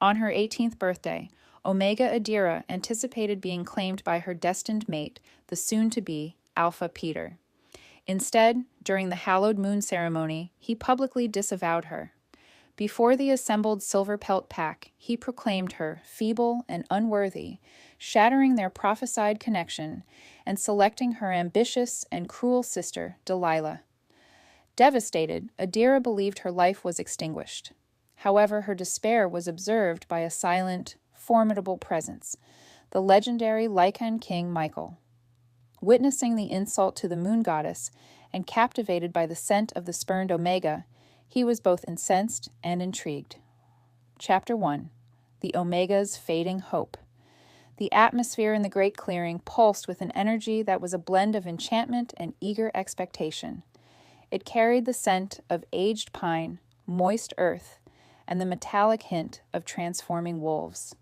On her 18th birthday, Omega Adira anticipated being claimed by her destined mate, the soon-to-be Alpha Peter. Instead, during the hallowed moon ceremony, he publicly disavowed her. Before the assembled Silverpelt Pack, he proclaimed her feeble and unworthy, shattering their prophesied connection and selecting her ambitious and cruel sister, Delilah. Devastated, Adira believed her life was extinguished. However, her despair was observed by a silent, formidable presence, the legendary Lykan King Michael. Witnessing the insult to the moon goddess and captivated by the scent of the spurned Omega, he was both incensed and intrigued. Chapter 1. The Omega's Fading Hope. The atmosphere in the great clearing pulsed with an energy that was a blend of enchantment and eager expectation. It carried the scent of aged pine, moist earth, and the metallic hint of transforming wolves.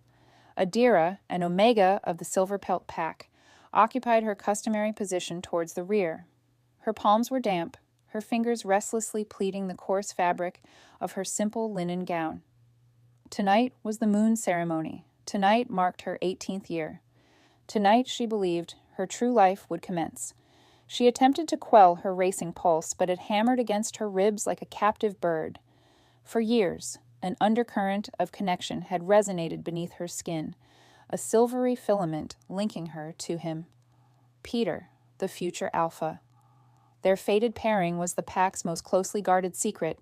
Adira, an Omega of the Silverpelt Pack, occupied her customary position towards the rear. Her palms were damp, her fingers restlessly pleating the coarse fabric of her simple linen gown. Tonight was the moon ceremony. Tonight marked her 18th year. Tonight, she believed, her true life would commence. She attempted to quell her racing pulse, but it hammered against her ribs like a captive bird. For years, an undercurrent of connection had resonated beneath her skin, a silvery filament linking her to him. Peter, the future Alpha. Their fated pairing was the pack's most closely guarded secret,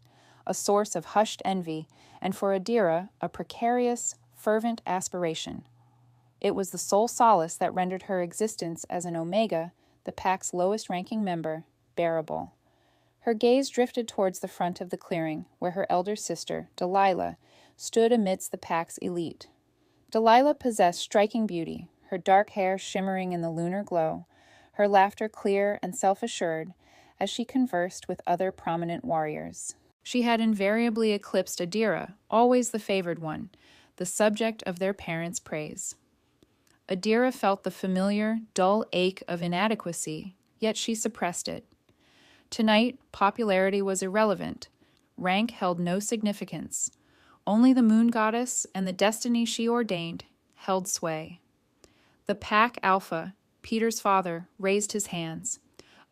a source of hushed envy, and for Adira, a precarious, fervent aspiration. It was the sole solace that rendered her existence as an Omega, the pack's lowest-ranking member, bearable. Her gaze drifted towards the front of the clearing, where her elder sister, Delilah, stood amidst the pack's elite. Delilah possessed striking beauty, her dark hair shimmering in the lunar glow, her laughter clear and self-assured, as she conversed with other prominent warriors. She had invariably eclipsed Adira, always the favored one, the subject of their parents' praise. Adira felt the familiar, dull ache of inadequacy, yet she suppressed it. Tonight, popularity was irrelevant. Rank held no significance. Only the moon goddess and the destiny she ordained held sway. The pack Alpha, Peter's father, raised his hands.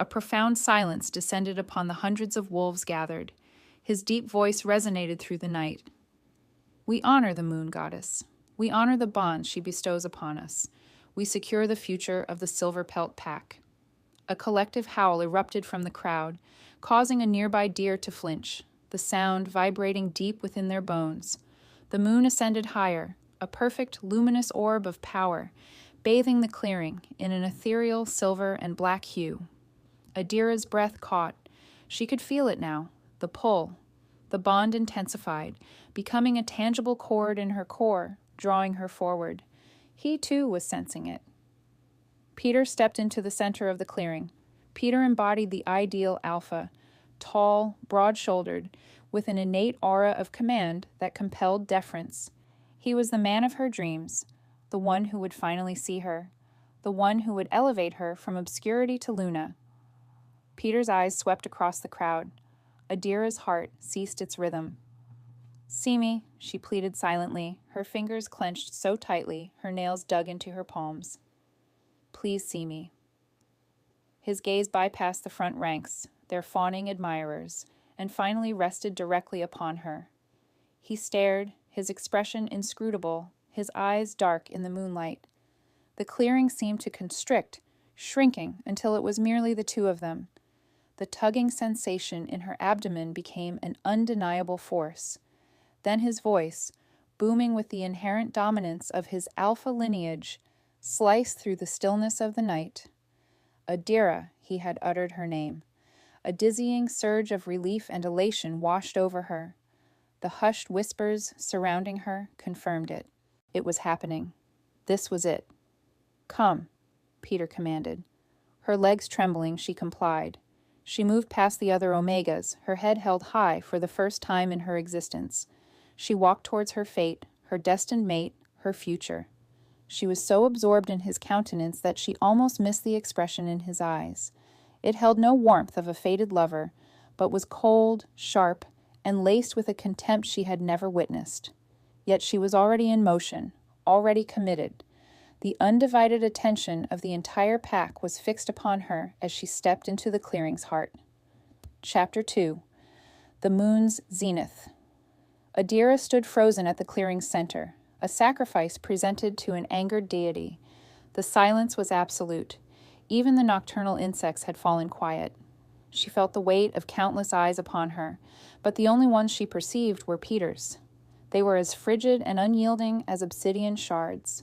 A profound silence descended upon the hundreds of wolves gathered. His deep voice resonated through the night. We honor the moon goddess. We honor the bond she bestows upon us. We secure the future of the Silverpelt Pack. A collective howl erupted from the crowd, causing a nearby deer to flinch, the sound vibrating deep within their bones. The moon ascended higher, a perfect luminous orb of power, bathing the clearing in an ethereal silver and black hue. Adira's breath caught. She could feel it now, the pull. The bond intensified, becoming a tangible cord in her core, drawing her forward. He, too, was sensing it. Peter stepped into the center of the clearing. Peter embodied the ideal Alpha, tall, broad-shouldered, with an innate aura of command that compelled deference. He was the man of her dreams, the one who would finally see her, the one who would elevate her from obscurity to Luna. Peter's eyes swept across the crowd. Adira's heart ceased its rhythm. See me, she pleaded silently, her fingers clenched so tightly, her nails dug into her palms. Please see me. His gaze bypassed the front ranks, their fawning admirers, and finally rested directly upon her. He stared, his expression inscrutable, his eyes dark in the moonlight. The clearing seemed to constrict, shrinking until it was merely the two of them. The tugging sensation in her abdomen became an undeniable force. Then his voice, booming with the inherent dominance of his alpha lineage, sliced through the stillness of the night. Adira, he had uttered her name. A dizzying surge of relief and elation washed over her. The hushed whispers surrounding her confirmed it. It was happening. This was it. Come, Peter commanded. Her legs trembling, she complied. She moved past the other Omegas, her head held high for the first time in her existence. She walked towards her fate, her destined mate, her future. She was so absorbed in his countenance that she almost missed the expression in his eyes. It held no warmth of a fated lover, but was cold, sharp, and laced with a contempt she had never witnessed. Yet she was already in motion, already committed. The undivided attention of the entire pack was fixed upon her as she stepped into the clearing's heart. Chapter 2. The Moon's Zenith. Adira stood frozen at the clearing's center, a sacrifice presented to an angered deity. The silence was absolute. Even the nocturnal insects had fallen quiet. She felt the weight of countless eyes upon her, but the only ones she perceived were Peter's. They were as frigid and unyielding as obsidian shards.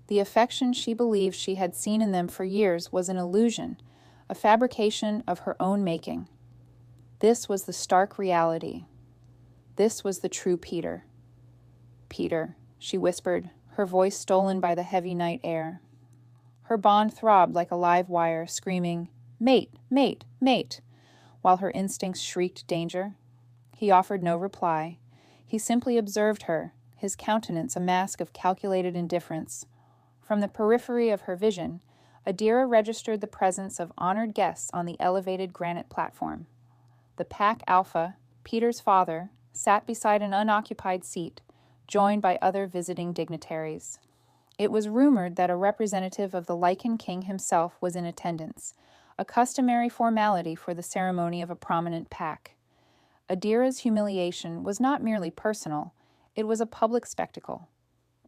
The affection she believed she had seen in them for years was an illusion, a fabrication of her own making. This was the stark reality. This was the true Peter. "Peter," she whispered, her voice stolen by the heavy night air. Her bond throbbed like a live wire, screaming, "Mate, mate, mate," while her instincts shrieked danger. He offered no reply. He simply observed her, his countenance a mask of calculated indifference. From the periphery of her vision, Adira registered the presence of honored guests on the elevated granite platform. The Pack Alpha, Peter's father, sat beside an unoccupied seat, joined by other visiting dignitaries. It was rumored that a representative of the Lycan King himself was in attendance, a customary formality for the ceremony of a prominent pack. Adira's humiliation was not merely personal, it was a public spectacle.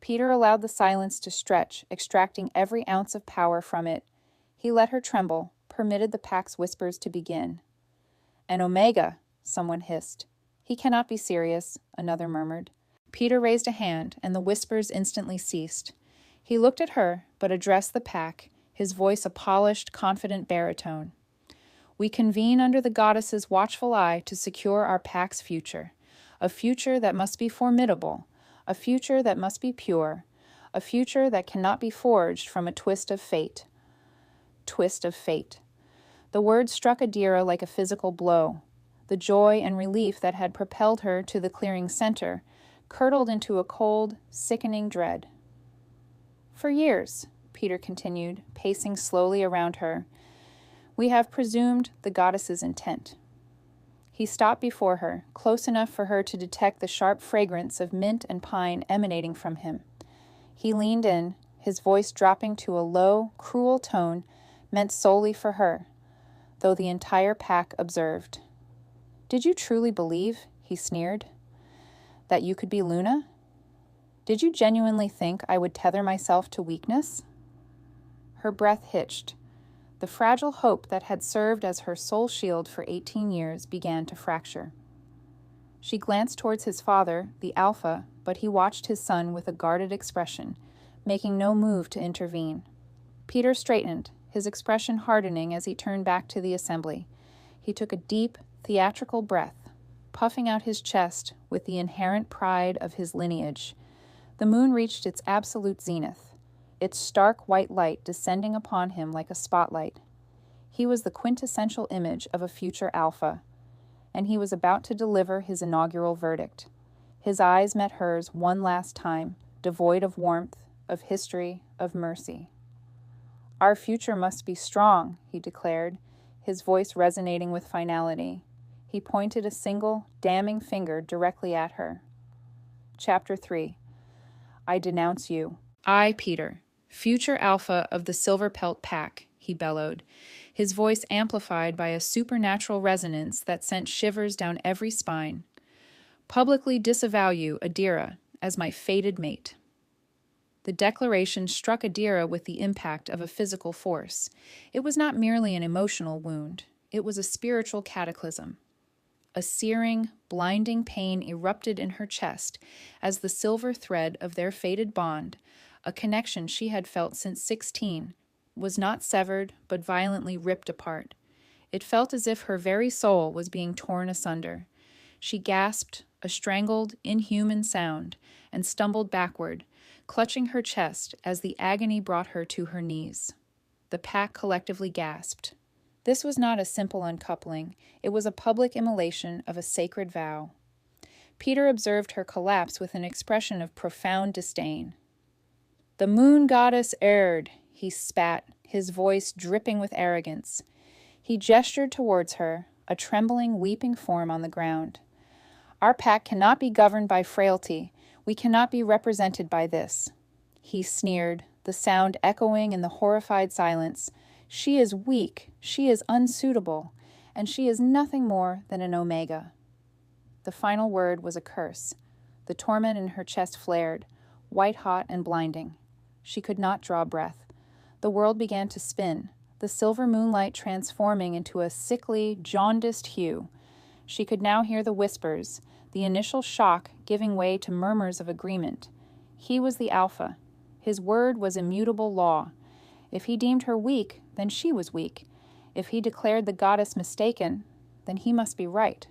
Peter allowed the silence to stretch, extracting every ounce of power from it. He let her tremble, permitted the pack's whispers to begin. "An Omega," someone hissed. "He cannot be serious," another murmured. Peter raised a hand, and the whispers instantly ceased. He looked at her, but addressed the pack, his voice a polished, confident baritone. "We convene under the goddess's watchful eye to secure our pack's future, a future that must be formidable, a future that must be pure, a future that cannot be forged from a twist of fate." Twist of fate. The word struck Adira like a physical blow. The joy and relief that had propelled her to the clearing's center curdled into a cold, sickening dread. "For years," Peter continued, pacing slowly around her, "we have presumed the goddess's intent." He stopped before her, close enough for her to detect the sharp fragrance of mint and pine emanating from him. He leaned in, his voice dropping to a low, cruel tone meant solely for her, though the entire pack observed. "Did you truly believe," he sneered, "that you could be Luna? Did you genuinely think I would tether myself to weakness?" Her breath hitched. The fragile hope that had served as her sole shield for 18 years began to fracture. She glanced towards his father, the Alpha, but he watched his son with a guarded expression, making no move to intervene. Peter straightened, his expression hardening as he turned back to the assembly. He took a deep, theatrical breath, puffing out his chest with the inherent pride of his lineage. The moon reached its absolute zenith, its stark white light descending upon him like a spotlight. He was the quintessential image of a future Alpha, and he was about to deliver his inaugural verdict. His eyes met hers one last time, devoid of warmth, of history, of mercy. "Our future must be strong," he declared, his voice resonating with finality. He pointed a single, damning finger directly at her. Chapter 3. I denounce you. "I, Peter, future Alpha of the Silverpelt Pack," he bellowed, his voice amplified by a supernatural resonance that sent shivers down every spine, "publicly disavow you, Adira, as my fated mate." The declaration struck Adira with the impact of a physical force. It was not merely an emotional wound. It was a spiritual cataclysm. A searing, blinding pain erupted in her chest as the silver thread of their fated bond, a connection she had felt since 16, was not severed but violently ripped apart. It felt as if her very soul was being torn asunder. She gasped, a strangled, inhuman sound, and stumbled backward, clutching her chest as the agony brought her to her knees. The pack collectively gasped. This was not a simple uncoupling. It was a public immolation of a sacred vow. Peter observed her collapse with an expression of profound disdain. "The moon goddess erred," he spat, his voice dripping with arrogance. He gestured towards her, a trembling, weeping form on the ground. "Our pack cannot be governed by frailty. We cannot be represented by this. He sneered, the sound echoing in the horrified silence. She is weak, she is unsuitable, and she is nothing more than an omega. The final word was a curse. The torment in her chest flared, white-hot and blinding. She could not draw breath. The world began to spin, the silver moonlight transforming into a sickly, jaundiced hue. She could now hear the whispers, the initial shock giving way to murmurs of agreement. He was the Alpha. His word was immutable law. If he deemed her weak, then she was weak. If he declared the goddess mistaken, then he must be right.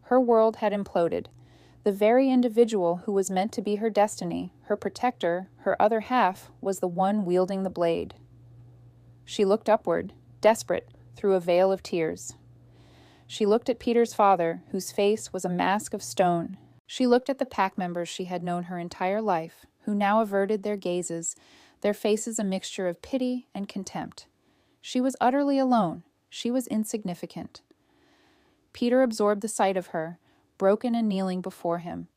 Her world had imploded. The very individual who was meant to be her destiny, her protector, her other half, was the one wielding the blade. She looked upward, desperate, through a veil of tears. She looked at Peter's father, whose face was a mask of stone. She looked at the pack members she had known her entire life, who now averted their gazes, their faces a mixture of pity and contempt. She was utterly alone. She was insignificant. Peter absorbed the sight of her, broken and kneeling before him.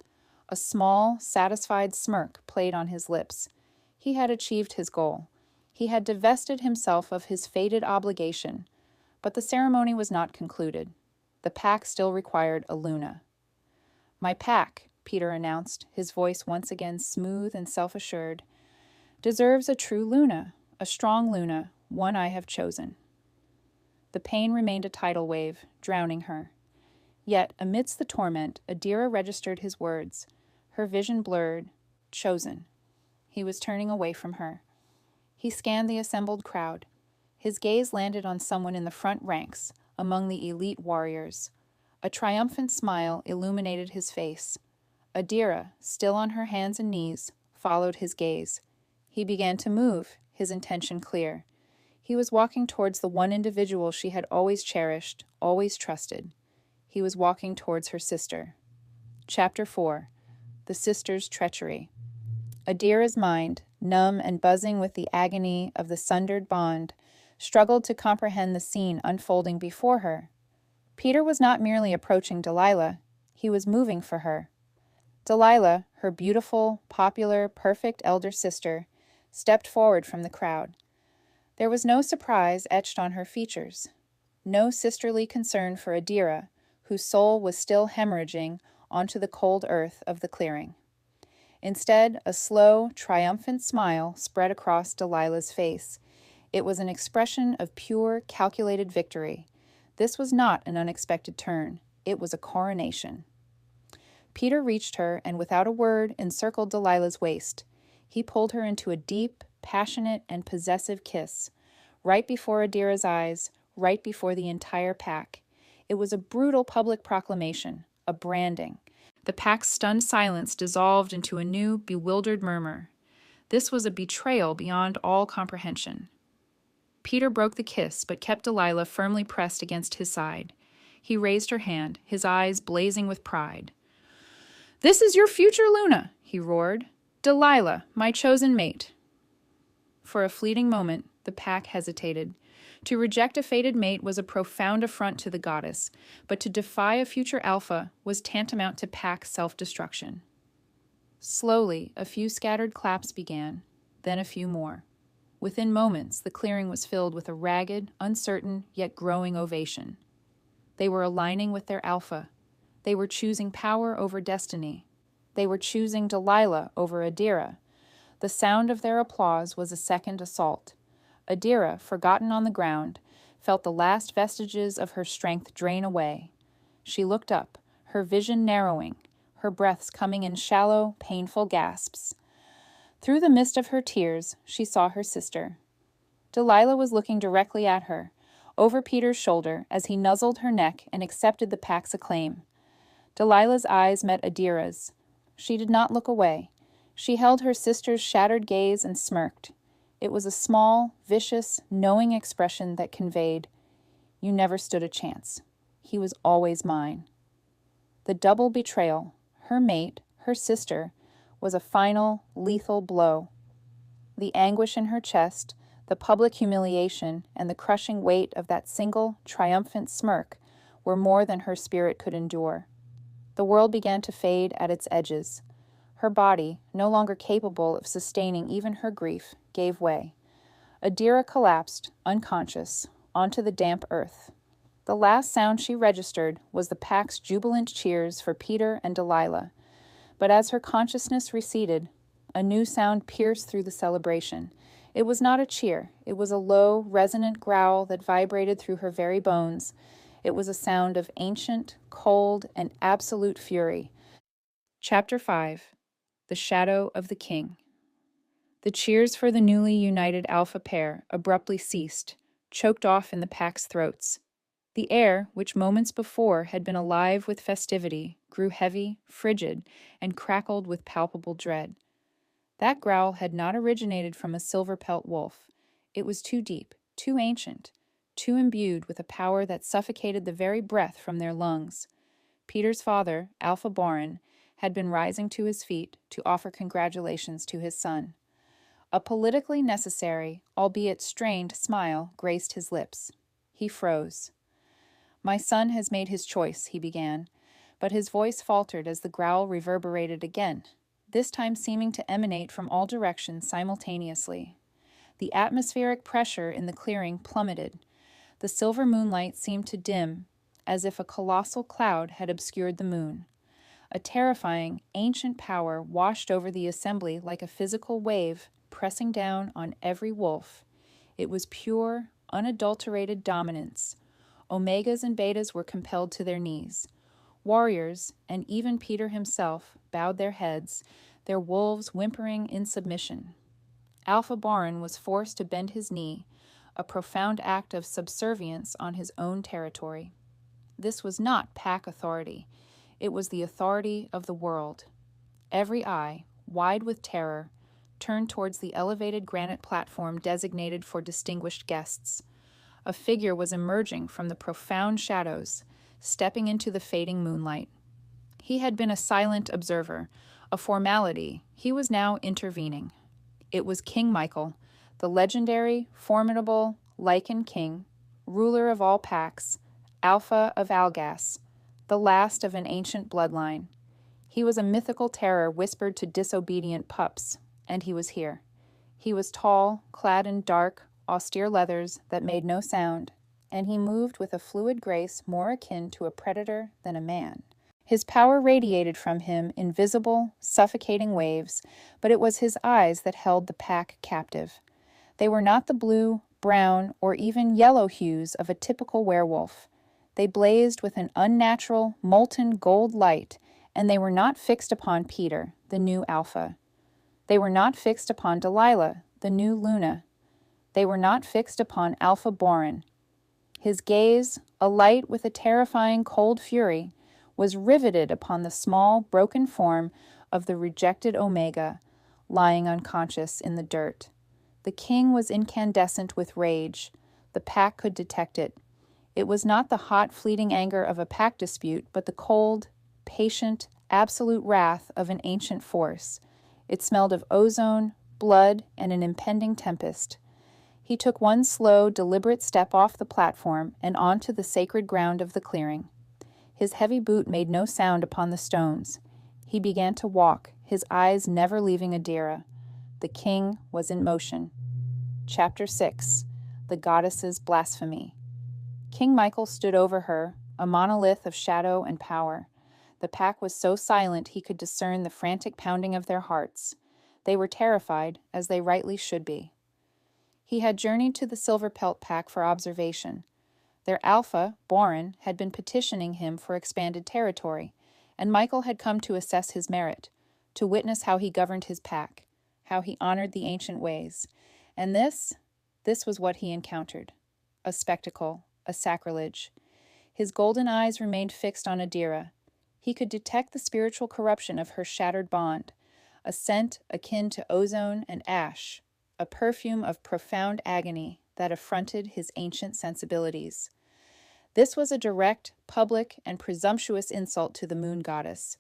A small, satisfied smirk played on his lips. He had achieved his goal. He had divested himself of his fated obligation. But the ceremony was not concluded. The pack still required a Luna. "My pack," Peter announced, his voice once again smooth and self-assured, "deserves a true Luna, a strong Luna, one I have chosen." The pain remained a tidal wave, drowning her. Yet, amidst the torment, Adira registered his words. Her vision blurred. Chosen. He was turning away from her. He scanned the assembled crowd. His gaze landed on someone in the front ranks, among the elite warriors. A triumphant smile illuminated his face. Adira, still on her hands and knees, followed his gaze. He began to move, his intention clear. He was walking towards the one individual she had always cherished, always trusted. He was walking towards her sister. Chapter 4. The Sister's Treachery. Adira's mind, numb and buzzing with the agony of the sundered bond, struggled to comprehend the scene unfolding before her. Peter was not merely approaching Delilah, he was moving for her. Delilah, her beautiful, popular, perfect elder sister, stepped forward from the crowd. There was no surprise etched on her features, no sisterly concern for Adira, whose soul was still hemorrhaging onto the cold earth of the clearing. Instead, a slow, triumphant smile spread across Delilah's face. It was an expression of pure, calculated victory. This was not an unexpected turn. It was a coronation. Peter reached her and without a word encircled Delilah's waist. He pulled her into a deep, passionate, and possessive kiss, right before Adira's eyes, right before the entire pack. It was a brutal public proclamation, a branding. The pack's stunned silence dissolved into a new, bewildered murmur. This was a betrayal beyond all comprehension. Peter broke the kiss, but kept Delilah firmly pressed against his side. He raised her hand, his eyes blazing with pride. "This is your future Luna," he roared. "Delilah, my chosen mate." For a fleeting moment, the pack hesitated. To reject a fated mate was a profound affront to the goddess, but to defy a future alpha was tantamount to pack self-destruction. Slowly, a few scattered claps began, then a few more. Within moments, the clearing was filled with a ragged, uncertain, yet growing ovation. They were aligning with their alpha. They were choosing power over destiny. They were choosing Delilah over Adira. The sound of their applause was a second assault. Adira, forgotten on the ground, felt the last vestiges of her strength drain away. She looked up, her vision narrowing, her breaths coming in shallow, painful gasps. Through the mist of her tears, she saw her sister. Delilah was looking directly at her, over Peter's shoulder, as he nuzzled her neck and accepted the pack's acclaim. Delilah's eyes met Adira's. She did not look away. She held her sister's shattered gaze and smirked. It was a small, vicious, knowing expression that conveyed, "You never stood a chance. He was always mine." The double betrayal, her mate, her sister, was a final, lethal blow. The anguish in her chest, the public humiliation, and the crushing weight of that single, triumphant smirk were more than her spirit could endure. The world began to fade at its edges. Her body, no longer capable of sustaining even her grief, gave way. Adira collapsed, unconscious, onto the damp earth. The last sound she registered was the pack's jubilant cheers for Peter and Delilah. But as her consciousness receded, a new sound pierced through the celebration. It was not a cheer. It was a low, resonant growl that vibrated through her very bones. It was a sound of ancient, cold, and absolute fury. Chapter 5. The Shadow of the King. The cheers for the newly united alpha pair abruptly ceased, choked off in the pack's throats. The air, which moments before had been alive with festivity, grew heavy, frigid, and crackled with palpable dread. That growl had not originated from a silverpelt wolf. It was too deep, too ancient, too imbued with a power that suffocated the very breath from their lungs. Peter's father, Alpha Borin, had been rising to his feet to offer congratulations to his son. A politically necessary, albeit strained, smile graced his lips. He froze. "My son has made his choice," he began, but his voice faltered as the growl reverberated again, this time seeming to emanate from all directions simultaneously. The atmospheric pressure in the clearing plummeted. The silver moonlight seemed to dim, as if a colossal cloud had obscured the moon. A terrifying, ancient power washed over the assembly like a physical wave, pressing down on every wolf. It was pure, unadulterated dominance. Omegas and betas were compelled to their knees. Warriors, and even Peter himself, bowed their heads, their wolves whimpering in submission. Alpha Borin was forced to bend his knee, a profound act of subservience on his own territory. This was not pack authority. It was the authority of the world. Every eye, wide with terror, turned towards the elevated granite platform designated for distinguished guests. A figure was emerging from the profound shadows, stepping into the fading moonlight. He had been a silent observer, a formality. He was now intervening. It was King Michael, the legendary, formidable Lycan King, ruler of all packs, Alpha of Algas, the last of an ancient bloodline. He was a mythical terror whispered to disobedient pups, and he was here. He was tall, clad in dark, austere leathers that made no sound, and he moved with a fluid grace more akin to a predator than a man. His power radiated from him in visible, suffocating waves, but it was his eyes that held the pack captive. They were not the blue, brown, or even yellow hues of a typical werewolf. They blazed with an unnatural, molten gold light, and they were not fixed upon Peter, the new Alpha. They were not fixed upon Delilah, the new Luna. They were not fixed upon Alpha Borin. His gaze, alight with a terrifying cold fury, was riveted upon the small, broken form of the rejected Omega, lying unconscious in the dirt. The king was incandescent with rage. The pack could detect it. It was not the hot, fleeting anger of a pack dispute, but the cold, patient, absolute wrath of an ancient force. It smelled of ozone, blood, and an impending tempest. He took one slow, deliberate step off the platform and onto the sacred ground of the clearing. His heavy boot made no sound upon the stones. He began to walk, his eyes never leaving Adira. The king was in motion. Chapter 6. The Goddess's Blasphemy. King Michael stood over her, a monolith of shadow and power. The pack was so silent he could discern the frantic pounding of their hearts. They were terrified, as they rightly should be. He had journeyed to the Silverpelt Pack for observation. Their alpha, Borin, had been petitioning him for expanded territory, and Michael had come to assess his merit, to witness how he governed his pack, how he honored the ancient ways. And this was what he encountered. A spectacle, a sacrilege. His golden eyes remained fixed on Adira. He could detect the spiritual corruption of her shattered bond, a scent akin to ozone and ash, a perfume of profound agony that affronted his ancient sensibilities. This was a direct, public, and presumptuous insult to the moon goddess.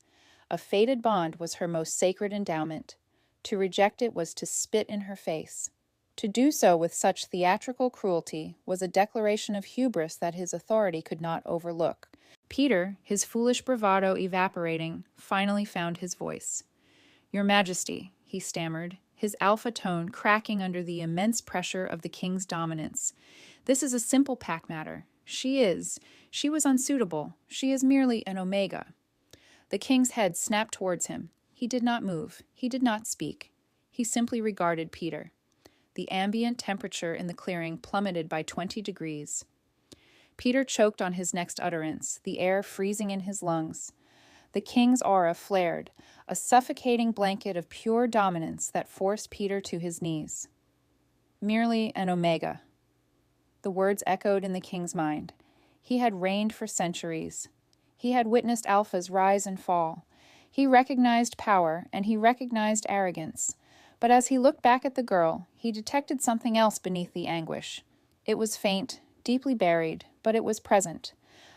A fated bond was her most sacred endowment. To reject it was to spit in her face. To do so with such theatrical cruelty was a declaration of hubris that his authority could not overlook. Peter, his foolish bravado evaporating, finally found his voice. Your Majesty, he stammered, his alpha tone cracking under the immense pressure of the king's dominance. This is a simple pack matter. She was unsuitable. She is merely an omega. The king's head snapped towards him. He did not move. He did not speak. He simply regarded Peter. The ambient temperature in the clearing plummeted by 20 degrees. Peter choked on his next utterance, the air freezing in his lungs. The king's aura flared, a suffocating blanket of pure dominance that forced Peter to his knees. Merely an omega. The words echoed in the king's mind. He had reigned for centuries. He had witnessed alphas rise and fall. He recognized power, and he recognized arrogance. But as he looked back at the girl, he detected something else beneath the anguish. It was faint, deeply buried, but it was present.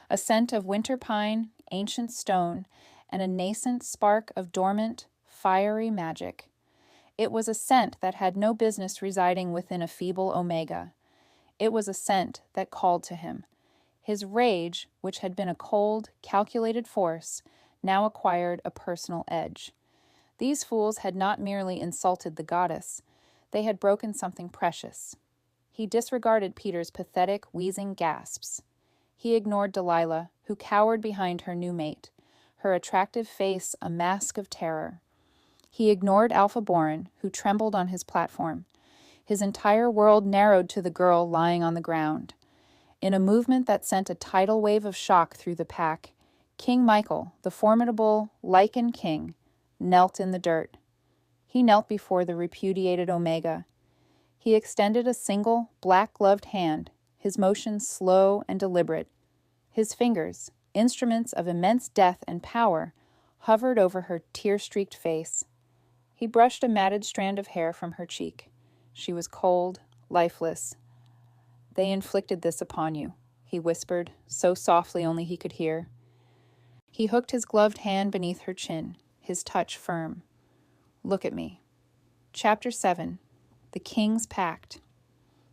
A scent of winter pine, ancient stone, and a nascent spark of dormant, fiery magic. It was a scent that had no business residing within a feeble omega. It was a scent that called to him. His rage, which had been a cold, calculated force, now acquired a personal edge. These fools had not merely insulted the goddess. They had broken something precious. He disregarded Peter's pathetic, wheezing gasps. He ignored Delilah, who cowered behind her new mate, her attractive face a mask of terror. He ignored Alpha Boren, who trembled on his platform. His entire world narrowed to the girl lying on the ground. In a movement that sent a tidal wave of shock through the pack, King Michael, the formidable Lycan King, knelt in the dirt. He knelt before the repudiated Omega. He extended a single, black-gloved hand, his motions slow and deliberate. His fingers, instruments of immense death and power, hovered over her tear-streaked face. He brushed a matted strand of hair from her cheek. She was cold, lifeless. "They inflicted this upon you," he whispered, so softly only he could hear. He hooked his gloved hand beneath her chin, his touch firm. "Look at me." Chapter 7. The King's Pact.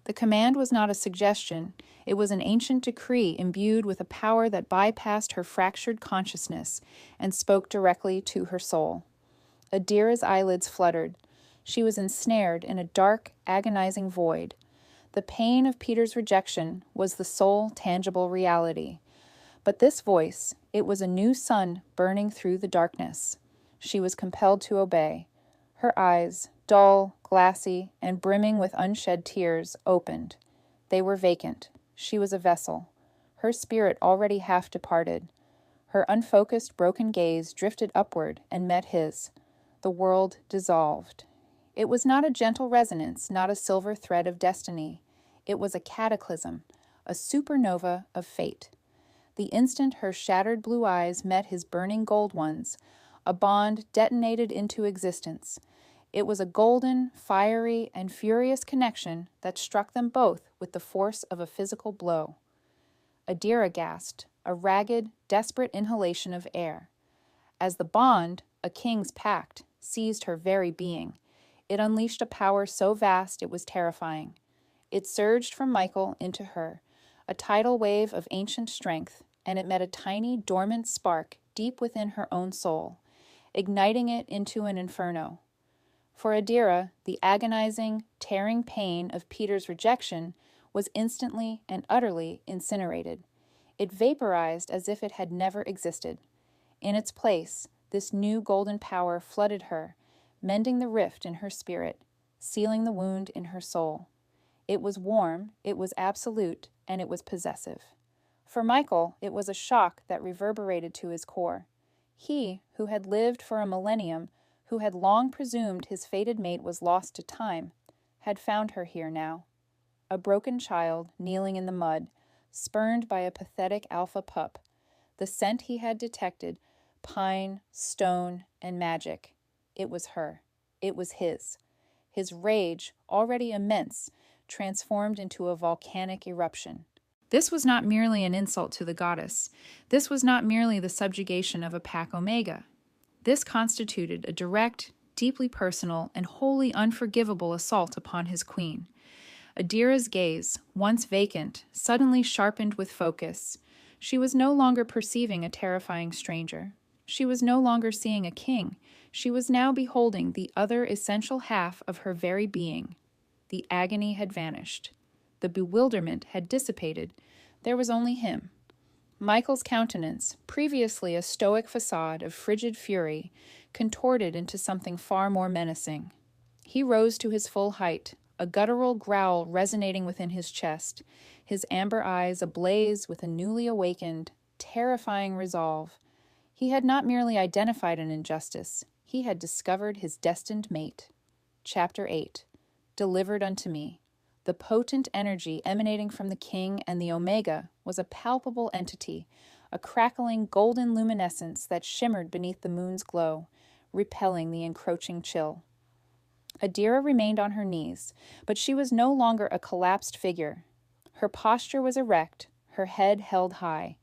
The command was not a suggestion. It was an ancient decree imbued with a power that bypassed her fractured consciousness and spoke directly to her soul. Adira's eyelids fluttered. She was ensnared in a dark, agonizing void. The pain of Peter's rejection was the sole tangible reality. But this voice, it was a new sun burning through the darkness. She was compelled to obey. Her eyes, dull, glassy, and brimming with unshed tears, opened. They were vacant. She was a vessel. Her spirit already half departed. Her unfocused, broken gaze drifted upward and met his. The world dissolved. It was not a gentle resonance, not a silver thread of destiny. It was a cataclysm, a supernova of fate. The instant her shattered blue eyes met his burning gold ones, a bond detonated into existence. It was a golden, fiery, and furious connection that struck them both with the force of a physical blow. Adira gasped, a ragged, desperate inhalation of air. As the bond, a king's pact, seized her very being, it unleashed a power so vast it was terrifying. It surged from Michael into her, a tidal wave of ancient strength, and it met a tiny, dormant spark deep within her own soul, igniting it into an inferno. For Adira, the agonizing, tearing pain of Peter's rejection was instantly and utterly incinerated. It vaporized as if it had never existed. In its place, this new golden power flooded her, mending the rift in her spirit, sealing the wound in her soul. It was warm, it was absolute, and it was possessive. For Michael, it was a shock that reverberated to his core. He, who had lived for a millennium, who had long presumed his fated mate was lost to time, had found her here now. A broken child, kneeling in the mud, spurned by a pathetic alpha pup. The scent he had detected, pine, stone, and magic. It was her. It was his. His rage, already immense, transformed into a volcanic eruption. This was not merely an insult to the goddess. This was not merely the subjugation of a pack omega. This constituted a direct, deeply personal, and wholly unforgivable assault upon his queen. Adira's gaze, once vacant, suddenly sharpened with focus. She was no longer perceiving a terrifying stranger. She was no longer seeing a king. She was now beholding the other essential half of her very being. The agony had vanished. The bewilderment had dissipated. There was only him. Michael's countenance, previously a stoic facade of frigid fury, contorted into something far more menacing. He rose to his full height, a guttural growl resonating within his chest, his amber eyes ablaze with a newly awakened, terrifying resolve. He had not merely identified an injustice, he had discovered his destined mate. Chapter 8. Delivered unto me. The potent energy emanating from the king and the Omega was a palpable entity, a crackling golden luminescence that shimmered beneath the moon's glow, repelling the encroaching chill. Adira remained on her knees, but she was no longer a collapsed figure. Her posture was erect, her head held high.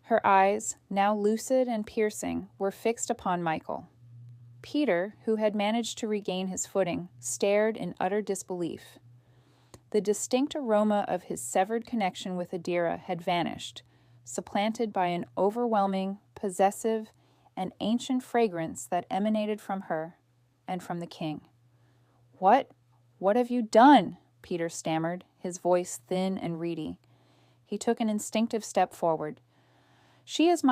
Her eyes, now lucid and piercing, were fixed upon Michael. Peter, who had managed to regain his footing, stared in utter disbelief. The distinct aroma of his severed connection with Adira had vanished, supplanted by an overwhelming, possessive, and ancient fragrance that emanated from her and from the king. What have you done?" Peter stammered, his voice thin and reedy. He took an instinctive step forward. She was,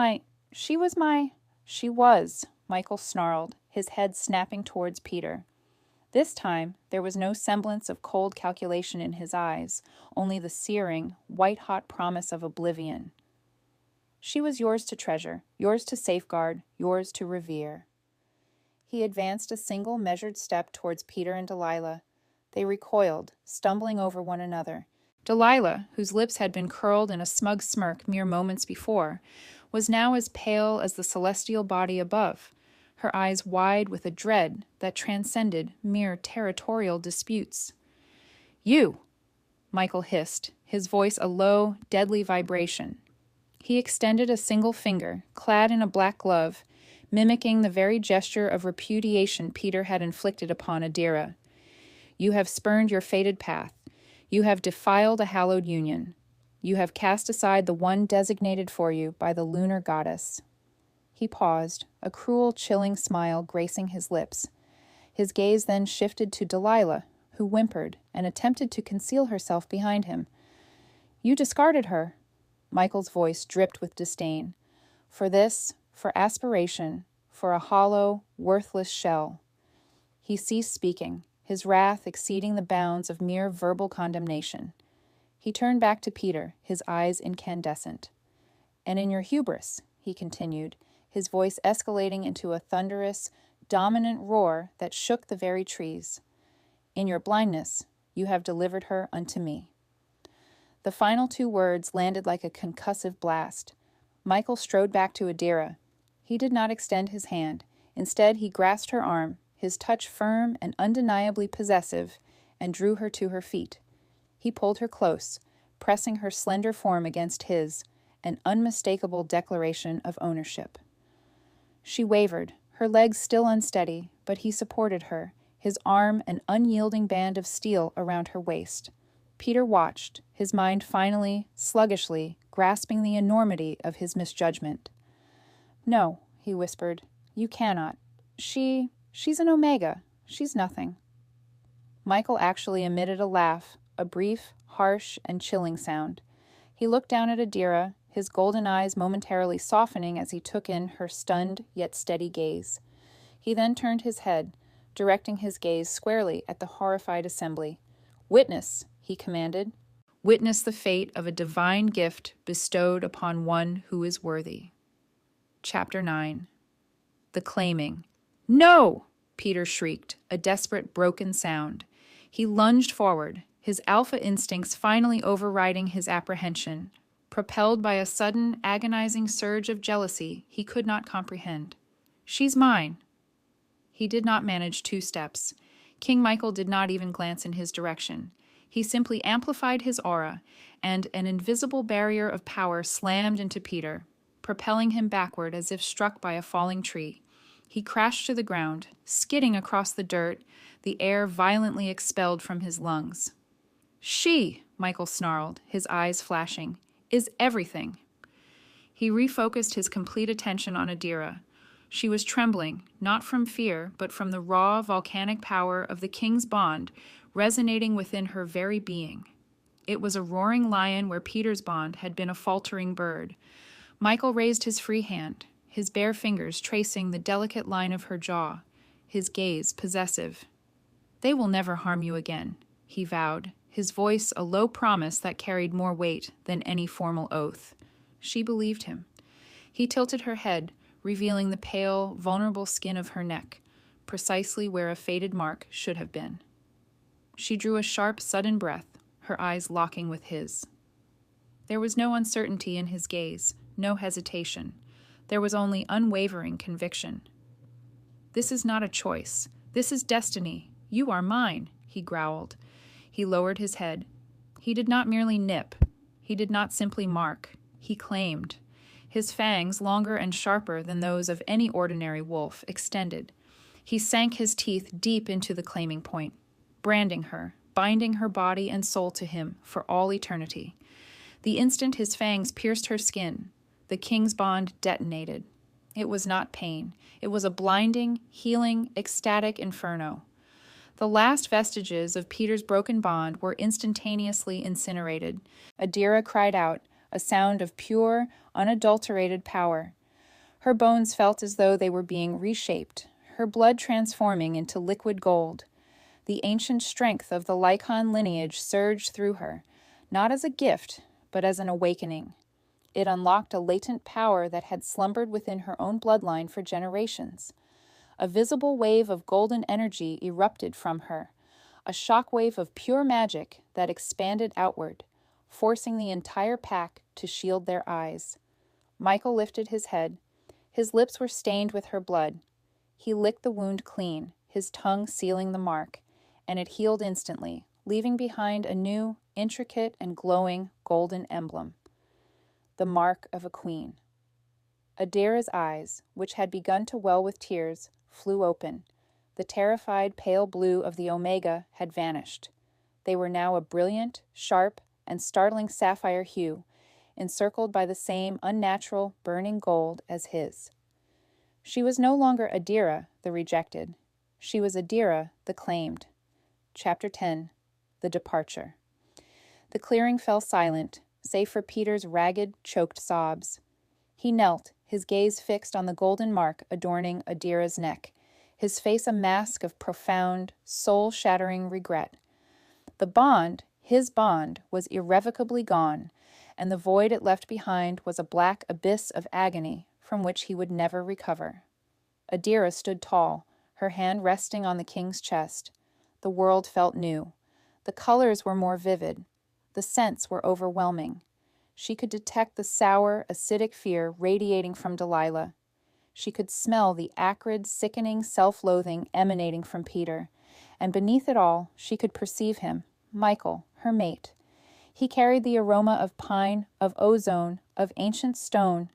Michael snarled, his head snapping towards Peter. This time, there was no semblance of cold calculation in his eyes, only the searing, white-hot promise of oblivion. She was yours to treasure, yours to safeguard, yours to revere. He advanced a single measured step towards Peter and Delilah. They recoiled, stumbling over one another. Delilah, whose lips had been curled in a smug smirk mere moments before, was now as pale as the celestial body above, her eyes wide with a dread that transcended mere territorial disputes. "You!" Michael hissed, his voice a low, deadly vibration. He extended a single finger, clad in a black glove, mimicking the very gesture of repudiation Peter had inflicted upon Adira. "You have spurned your fated path. You have defiled a hallowed union. You have cast aside the one designated for you by the lunar goddess." He paused, a cruel, chilling smile gracing his lips. His gaze then shifted to Delilah, who whimpered and attempted to conceal herself behind him. "You discarded her." Michael's voice dripped with disdain. "For this, for aspiration, for a hollow, worthless shell." He ceased speaking, his wrath exceeding the bounds of mere verbal condemnation. He turned back to Peter, his eyes incandescent. "And in your hubris," he continued, his voice escalating into a thunderous, dominant roar that shook the very trees. "In your blindness, you have delivered her unto me." The final two words landed like a concussive blast. Michael strode back to Adira. He did not extend his hand. Instead, he grasped her arm, his touch firm and undeniably possessive, and drew her to her feet. He pulled her close, pressing her slender form against his, an unmistakable declaration of ownership. She wavered, her legs still unsteady, but he supported her, his arm an unyielding band of steel around her waist. Peter watched, his mind finally, sluggishly, grasping the enormity of his misjudgment. "No," he whispered, "you cannot. She's an Omega. She's nothing." Michael actually emitted a laugh, a brief, harsh, and chilling sound. He looked down at Adira, his golden eyes momentarily softening as he took in her stunned yet steady gaze. He then turned his head, directing his gaze squarely at the horrified assembly. "Witness," he commanded. "Witness the fate of a divine gift bestowed upon one who is worthy." Chapter 9. The Claiming. "No!" Peter shrieked, a desperate, broken sound. He lunged forward, his alpha instincts finally overriding his apprehension, propelled by a sudden, agonizing surge of jealousy he could not comprehend. "She's mine!" He did not manage 2 steps. King Michael did not even glance in his direction. He simply amplified his aura, and an invisible barrier of power slammed into Peter, propelling him backward as if struck by a falling tree. He crashed to the ground, skidding across the dirt, the air violently expelled from his lungs. "She," Michael snarled, his eyes flashing, "is everything." He refocused his complete attention on Adira. She was trembling, not from fear, but from the raw, volcanic power of the king's bond resonating within her very being. It was a roaring lion where Peter's bond had been a faltering bird. Michael raised his free hand, his bare fingers tracing the delicate line of her jaw, his gaze possessive. "They will never harm you again," he vowed, his voice a low promise that carried more weight than any formal oath. She believed him. He tilted her head, revealing the pale, vulnerable skin of her neck, precisely where a faded mark should have been. She drew a sharp, sudden breath, her eyes locking with his. There was no uncertainty in his gaze, no hesitation. There was only unwavering conviction. "This is not a choice. This is destiny. You are mine," he growled. He lowered his head. He did not merely nip. He did not simply mark. He claimed. His fangs, longer and sharper than those of any ordinary wolf, extended. He sank his teeth deep into the claiming point, branding her, binding her body and soul to him for all eternity. The instant his fangs pierced her skin, the king's bond detonated. It was not pain. It was a blinding, healing, ecstatic inferno. The last vestiges of Peter's broken bond were instantaneously incinerated. Adira cried out, a sound of pure, unadulterated power. Her bones felt as though they were being reshaped, her blood transforming into liquid gold. The ancient strength of the Lycan lineage surged through her, not as a gift, but as an awakening. It unlocked a latent power that had slumbered within her own bloodline for generations. A visible wave of golden energy erupted from her, a shockwave of pure magic that expanded outward, forcing the entire pack to shield their eyes. Michael lifted his head. His lips were stained with her blood. He licked the wound clean, his tongue sealing the mark, and it healed instantly, leaving behind a new, intricate and glowing golden emblem. The mark of a queen. Adira's eyes, which had begun to well with tears, flew open. The terrified pale blue of the omega had vanished. They were now a brilliant, sharp, and startling sapphire hue, encircled by the same unnatural, burning gold as his. She was no longer Adira, the rejected. She was Adira, the claimed. Chapter 10. The Departure. The clearing fell silent, save for Peter's ragged, choked sobs. He knelt, his gaze fixed on the golden mark adorning Adira's neck, his face a mask of profound, soul-shattering regret. The bond, his bond, was irrevocably gone, and the void it left behind was a black abyss of agony from which he would never recover. Adira stood tall, her hand resting on the king's chest. The world felt new. The colors were more vivid. The scents were overwhelming. She could detect the sour, acidic fear radiating from Delilah. She could smell the acrid, sickening self-loathing emanating from Peter, and beneath it all, she could perceive him, Michael, her mate. He carried the aroma of pine, of ozone, of ancient stone,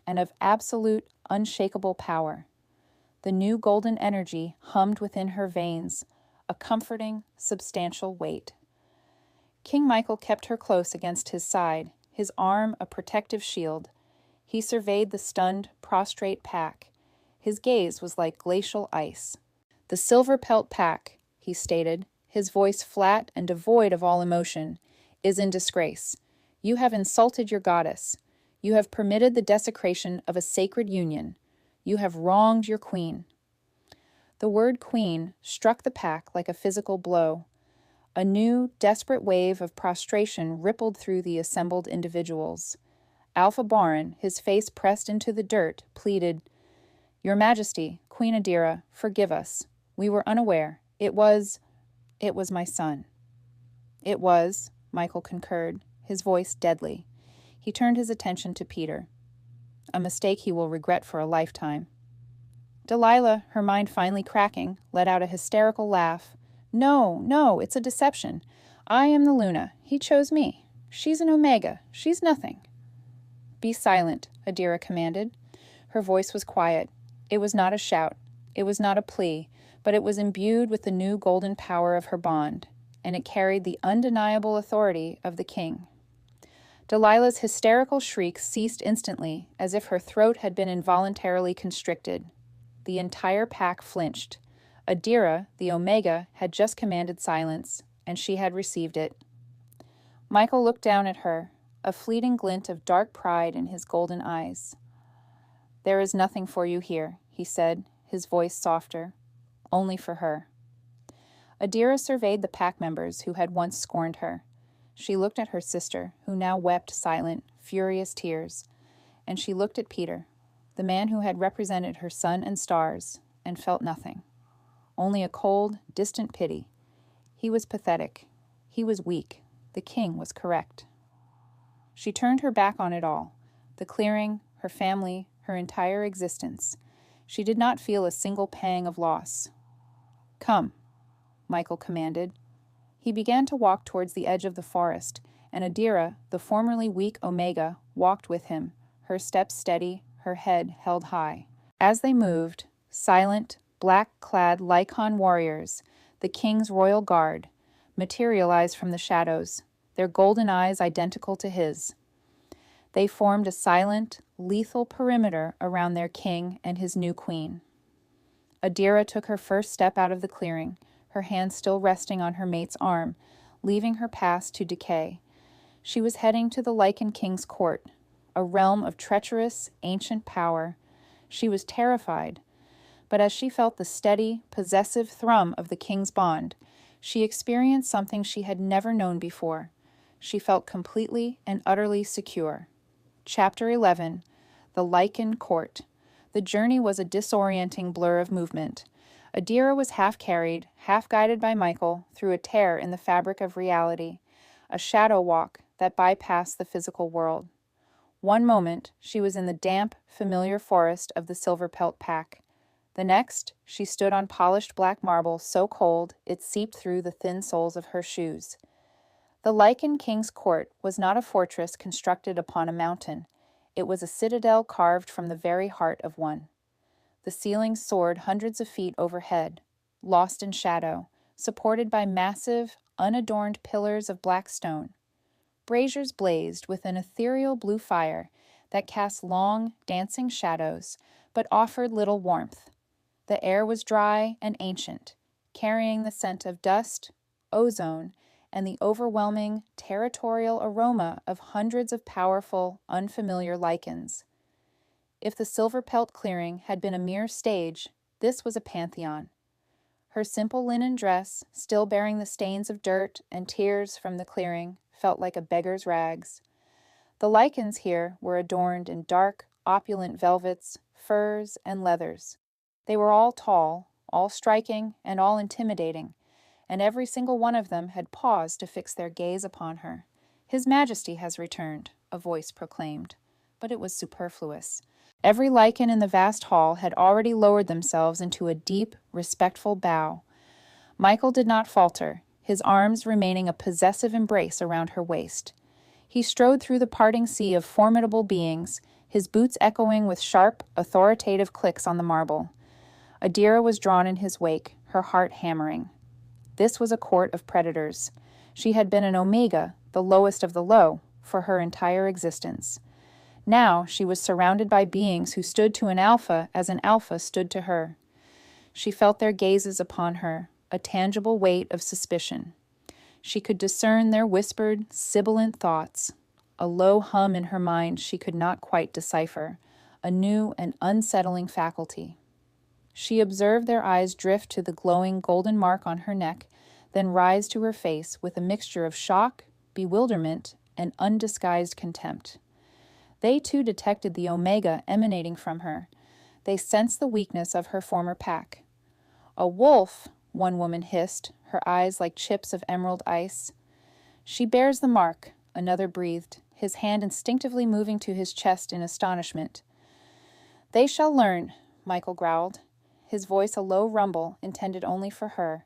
and of absolute, unshakable power. The new golden energy hummed within her veins, a comforting, substantial weight. King Michael kept her close against his side, his arm a protective shield. He surveyed the stunned, prostrate pack. His gaze was like glacial ice. "The Silverpelt Pack," he stated, his voice flat and devoid of all emotion, "is in disgrace. You have insulted your goddess. You have permitted the desecration of a sacred union. You have wronged your queen." The word queen struck the pack like a physical blow. A new, desperate wave of prostration rippled through the assembled individuals. Alpha Baron, his face pressed into the dirt, pleaded, "Your Majesty, Queen Adira, forgive us. We were unaware. It was my son." "It was," Michael concurred, his voice deadly. He turned his attention to Peter. "A mistake he will regret for a lifetime." Delilah, her mind finally cracking, let out a hysterical laugh. "No, no, it's a deception. I am the Luna. He chose me. She's an Omega. She's nothing." "Be silent," Adira commanded. Her voice was quiet. It was not a shout. It was not a plea, but it was imbued with the new golden power of her bond, and it carried the undeniable authority of the king. Delilah's hysterical shrieks ceased instantly, as if her throat had been involuntarily constricted. the entire pack flinched. Adira, the Omega, had just commanded silence, and she had received it. Michael looked down at her, a fleeting glint of dark pride in his golden eyes. "There is nothing for you here," he said, his voice softer. "Only for her." Adira surveyed the pack members who had once scorned her. She looked at her sister, who now wept silent, furious tears, and she looked at Peter, the man who had represented her sun and stars, and felt nothing. Only a cold, distant pity. He was pathetic. He was weak. The king was correct. She turned her back on it all, the clearing, her family, her entire existence. She did not feel a single pang of loss. "Come," Michael commanded. He began to walk towards the edge of the forest, and Adira, the formerly weak Omega, walked with him, her steps steady, her head held high. As they moved, silent, black-clad Lycan warriors, the king's royal guard, materialized from the shadows, their golden eyes identical to his. They formed a silent, lethal perimeter around their king and his new queen. Adira took her first step out of the clearing, her hand still resting on her mate's arm, leaving her past to decay. She was heading to the Lycan king's court, a realm of treacherous, ancient power. She was terrified, but as she felt the steady, possessive thrum of the king's bond, she experienced something she had never known before. She felt completely and utterly secure. Chapter 11. The Lycan Court. The journey was a disorienting blur of movement. Adira was half carried, half guided by Michael, through a tear in the fabric of reality, a shadow walk that bypassed the physical world. One moment, she was in the damp, familiar forest of the Silverpelt Pack. The next, she stood on polished black marble so cold it seeped through the thin soles of her shoes. The Lycan King's court was not a fortress constructed upon a mountain. It was a citadel carved from the very heart of one. The ceiling soared hundreds of feet overhead, lost in shadow, supported by massive, unadorned pillars of black stone. Braziers blazed with an ethereal blue fire that cast long, dancing shadows, but offered little warmth. The air was dry and ancient, carrying the scent of dust, ozone, and the overwhelming, territorial aroma of hundreds of powerful, unfamiliar lichens. If the Silverpelt clearing had been a mere stage, this was a pantheon. Her simple linen dress, still bearing the stains of dirt and tears from the clearing, felt like a beggar's rags. The lichens here were adorned in dark, opulent velvets, furs, and leathers. They were all tall, all striking, and all intimidating, and every single one of them had paused to fix their gaze upon her. "His Majesty has returned," a voice proclaimed, but it was superfluous. Every lichen in the vast hall had already lowered themselves into a deep, respectful bow. Michael did not falter, his arms remaining a possessive embrace around her waist. He strode through the parting sea of formidable beings, his boots echoing with sharp, authoritative clicks on the marble. Adira was drawn in his wake, her heart hammering. This was a court of predators. She had been an Omega, the lowest of the low, for her entire existence. Now she was surrounded by beings who stood to an Alpha as an Alpha stood to her. She felt their gazes upon her, a tangible weight of suspicion. She could discern their whispered, sibilant thoughts, a low hum in her mind she could not quite decipher, a new and unsettling faculty. She observed their eyes drift to the glowing golden mark on her neck, then rise to her face with a mixture of shock, bewilderment, and undisguised contempt. They too detected the Omega emanating from her. They sensed the weakness of her former pack. "A wolf," one woman hissed, her eyes like chips of emerald ice. "She bears the mark," another breathed, his hand instinctively moving to his chest in astonishment. "They shall learn," Michael growled, his voice a low rumble intended only for her.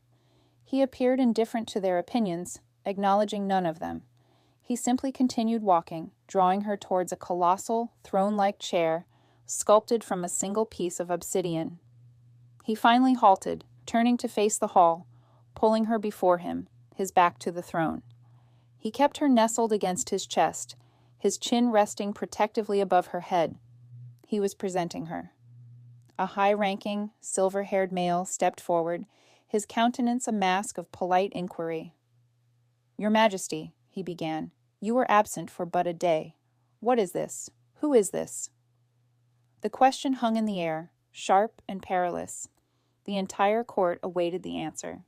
He appeared indifferent to their opinions, acknowledging none of them. He simply continued walking, drawing her towards a colossal, throne-like chair, sculpted from a single piece of obsidian. He finally halted, turning to face the hall, pulling her before him, his back to the throne. He kept her nestled against his chest, his chin resting protectively above her head. He was presenting her. A high-ranking, silver-haired male stepped forward, his countenance a mask of polite inquiry. "Your Majesty," he began, "you were absent for but a day. What is this? Who is this?" The question hung in the air, sharp and perilous. The entire court awaited the answer.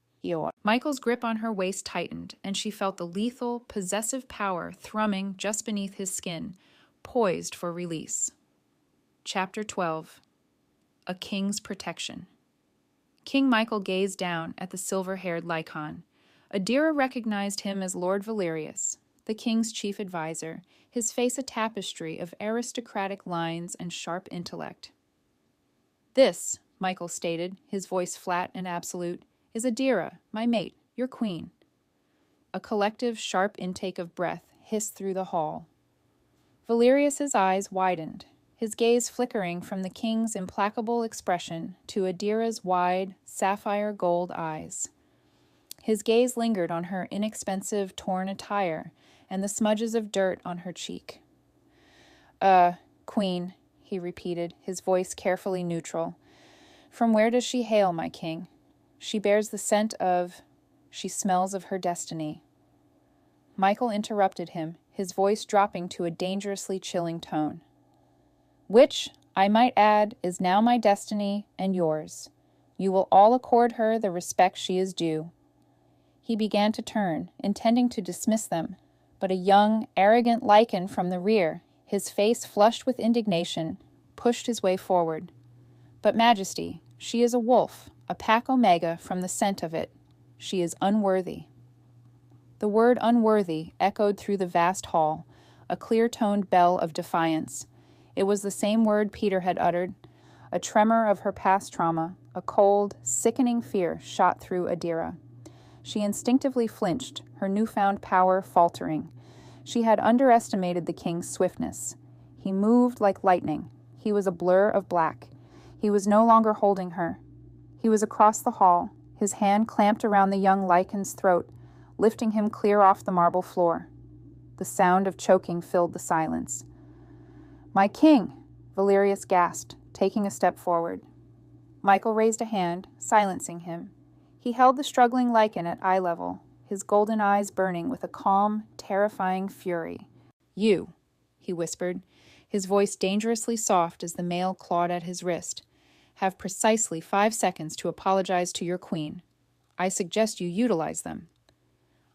Michael's grip on her waist tightened, and she felt the lethal, possessive power thrumming just beneath his skin, poised for release. Chapter 12. A King's Protection. King Michael gazed down at the silver-haired Lycan. Adira recognized him as Lord Valerius, the king's chief advisor, his face a tapestry of aristocratic lines and sharp intellect. "This," Michael stated, his voice flat and absolute, "is Adira, my mate, your queen." A collective, sharp intake of breath hissed through the hall. Valerius's eyes widened, his gaze flickering from the king's implacable expression to Adira's wide, sapphire gold eyes. His gaze lingered on her inexpensive, torn attire and the smudges of dirt on her cheek. Queen," he repeated, his voice carefully neutral. "From where does she hail, my king? She bears the scent of... she smells of her destiny." Michael interrupted him, his voice dropping to a dangerously chilling tone. "Which, I might add, is now my destiny and yours. You will all accord her the respect she is due." He began to turn, intending to dismiss them, but a young, arrogant Lycan from the rear, his face flushed with indignation, pushed his way forward. "But Majesty, she is a wolf, a pack omega from the scent of it. She is unworthy." The word unworthy echoed through the vast hall, a clear-toned bell of defiance. It was the same word Peter had uttered. A tremor of her past trauma, a cold, sickening fear shot through Adira. She instinctively flinched, her newfound power faltering. She had underestimated the king's swiftness. He moved like lightning. He was a blur of black. He was no longer holding her. He was across the hall, his hand clamped around the young Lycan's throat, lifting him clear off the marble floor. The sound of choking filled the silence. "My king!" Valerius gasped, taking a step forward. Michael raised a hand, silencing him. He held the struggling Lycan at eye level, his golden eyes burning with a calm, terrifying fury. "You," he whispered, his voice dangerously soft as the male clawed at his wrist, "have precisely 5 seconds to apologize to your queen. I suggest you utilize them."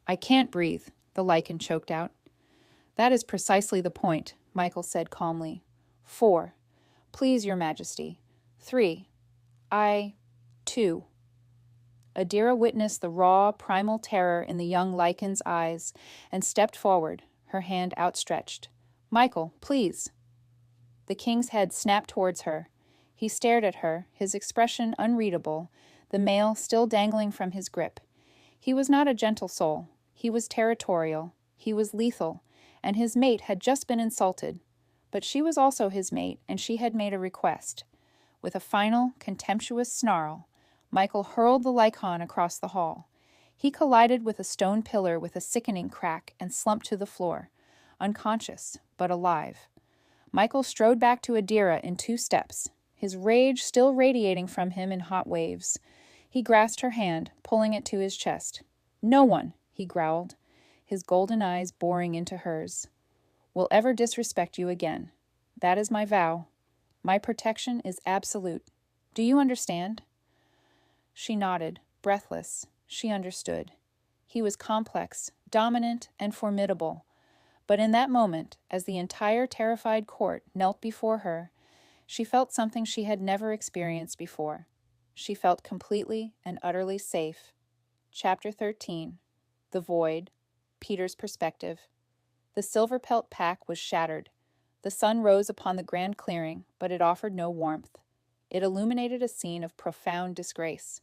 "I can't breathe," the Lycan choked out. "That is precisely the point," Michael said calmly. 4. "Please, your Majesty. 3. 2. Adira witnessed the raw, primal terror in the young Lycan's eyes and stepped forward, her hand outstretched. "Michael, please." The king's head snapped towards her. He stared at her, his expression unreadable, the mail still dangling from his grip. He was not a gentle soul. He was territorial. He was lethal, and his mate had just been insulted. But she was also his mate, and she had made a request. With a final, contemptuous snarl, Michael hurled the Lycan across the hall. He collided with a stone pillar with a sickening crack and slumped to the floor, unconscious, but alive. Michael strode back to Adira in 2 steps, his rage still radiating from him in hot waves. He grasped her hand, pulling it to his chest. "No one," he growled, his golden eyes boring into hers, "will ever disrespect you again. That is my vow. My protection is absolute. Do you understand?" She nodded, breathless. She understood. He was complex, dominant, and formidable. But in that moment, as the entire terrified court knelt before her, she felt something she had never experienced before. She felt completely and utterly safe. Chapter 13. The Void. Peter's Perspective. The Silverpelt Pack was shattered. The sun rose upon the grand clearing, but it offered no warmth. It illuminated a scene of profound disgrace.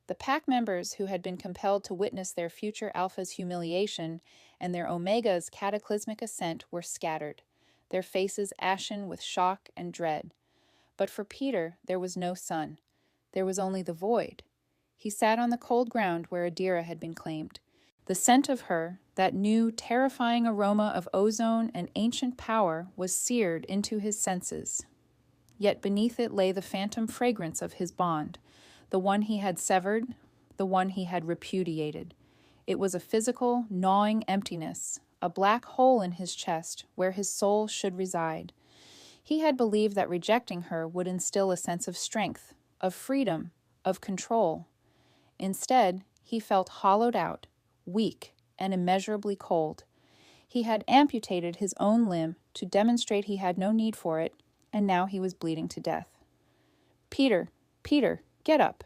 The pack members who had been compelled to witness their future alpha's humiliation and their omega's cataclysmic ascent were scattered, their faces ashen with shock and dread. But for Peter, there was no sun. There was only the void. He sat on the cold ground where Adira had been claimed. The scent of her, that new, terrifying aroma of ozone and ancient power, was seared into his senses. yet beneath it lay the phantom fragrance of his bond, the one he had severed, the one he had repudiated. It was a physical, gnawing emptiness, a black hole in his chest where his soul should reside. He had believed that rejecting her would instill a sense of strength, of freedom, of control. Instead, he felt hollowed out, weak, and immeasurably cold. He had amputated his own limb to demonstrate he had no need for it, and now he was bleeding to death. "Peter, Peter, get up."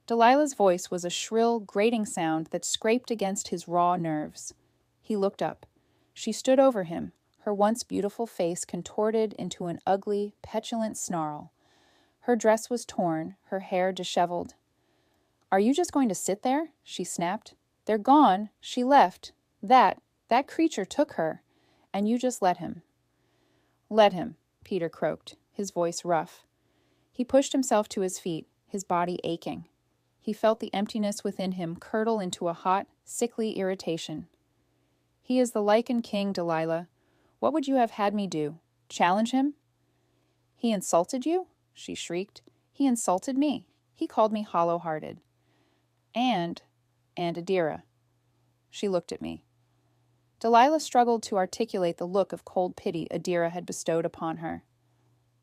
Delilah's voice was a shrill, grating sound that scraped against his raw nerves. He looked up. She stood over him, her once beautiful face contorted into an ugly, petulant snarl. Her dress was torn, her hair disheveled. "Are you just going to sit there?" she snapped. "They're gone. She left. That creature took her. And you just let him." "Let him," Peter croaked, his voice rough. He pushed himself to his feet, his body aching. He felt the emptiness within him curdle into a hot, sickly irritation. "He is the Lycan King, Delilah. What would you have had me do? Challenge him?" "He insulted you?" she shrieked. "He insulted me. He called me hollow-hearted. And Adira." She looked at me. Delilah struggled to articulate the look of cold pity Adira had bestowed upon her.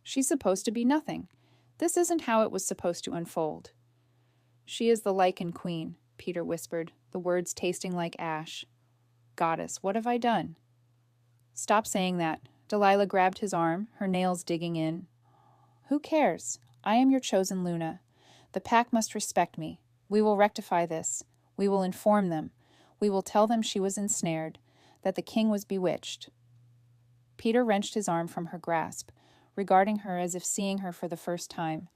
"She's supposed to be nothing. This isn't how it was supposed to unfold." "She is the Lycan Queen," Peter whispered, the words tasting like ash. "Goddess, what have I done?" "Stop saying that." Delilah grabbed his arm, her nails digging in. "Who cares? I am your chosen Luna. The pack must respect me. We will rectify this. We will inform them. We will tell them she was ensnared, that the king was bewitched." Peter wrenched his arm from her grasp, regarding her as if seeing her for the first time.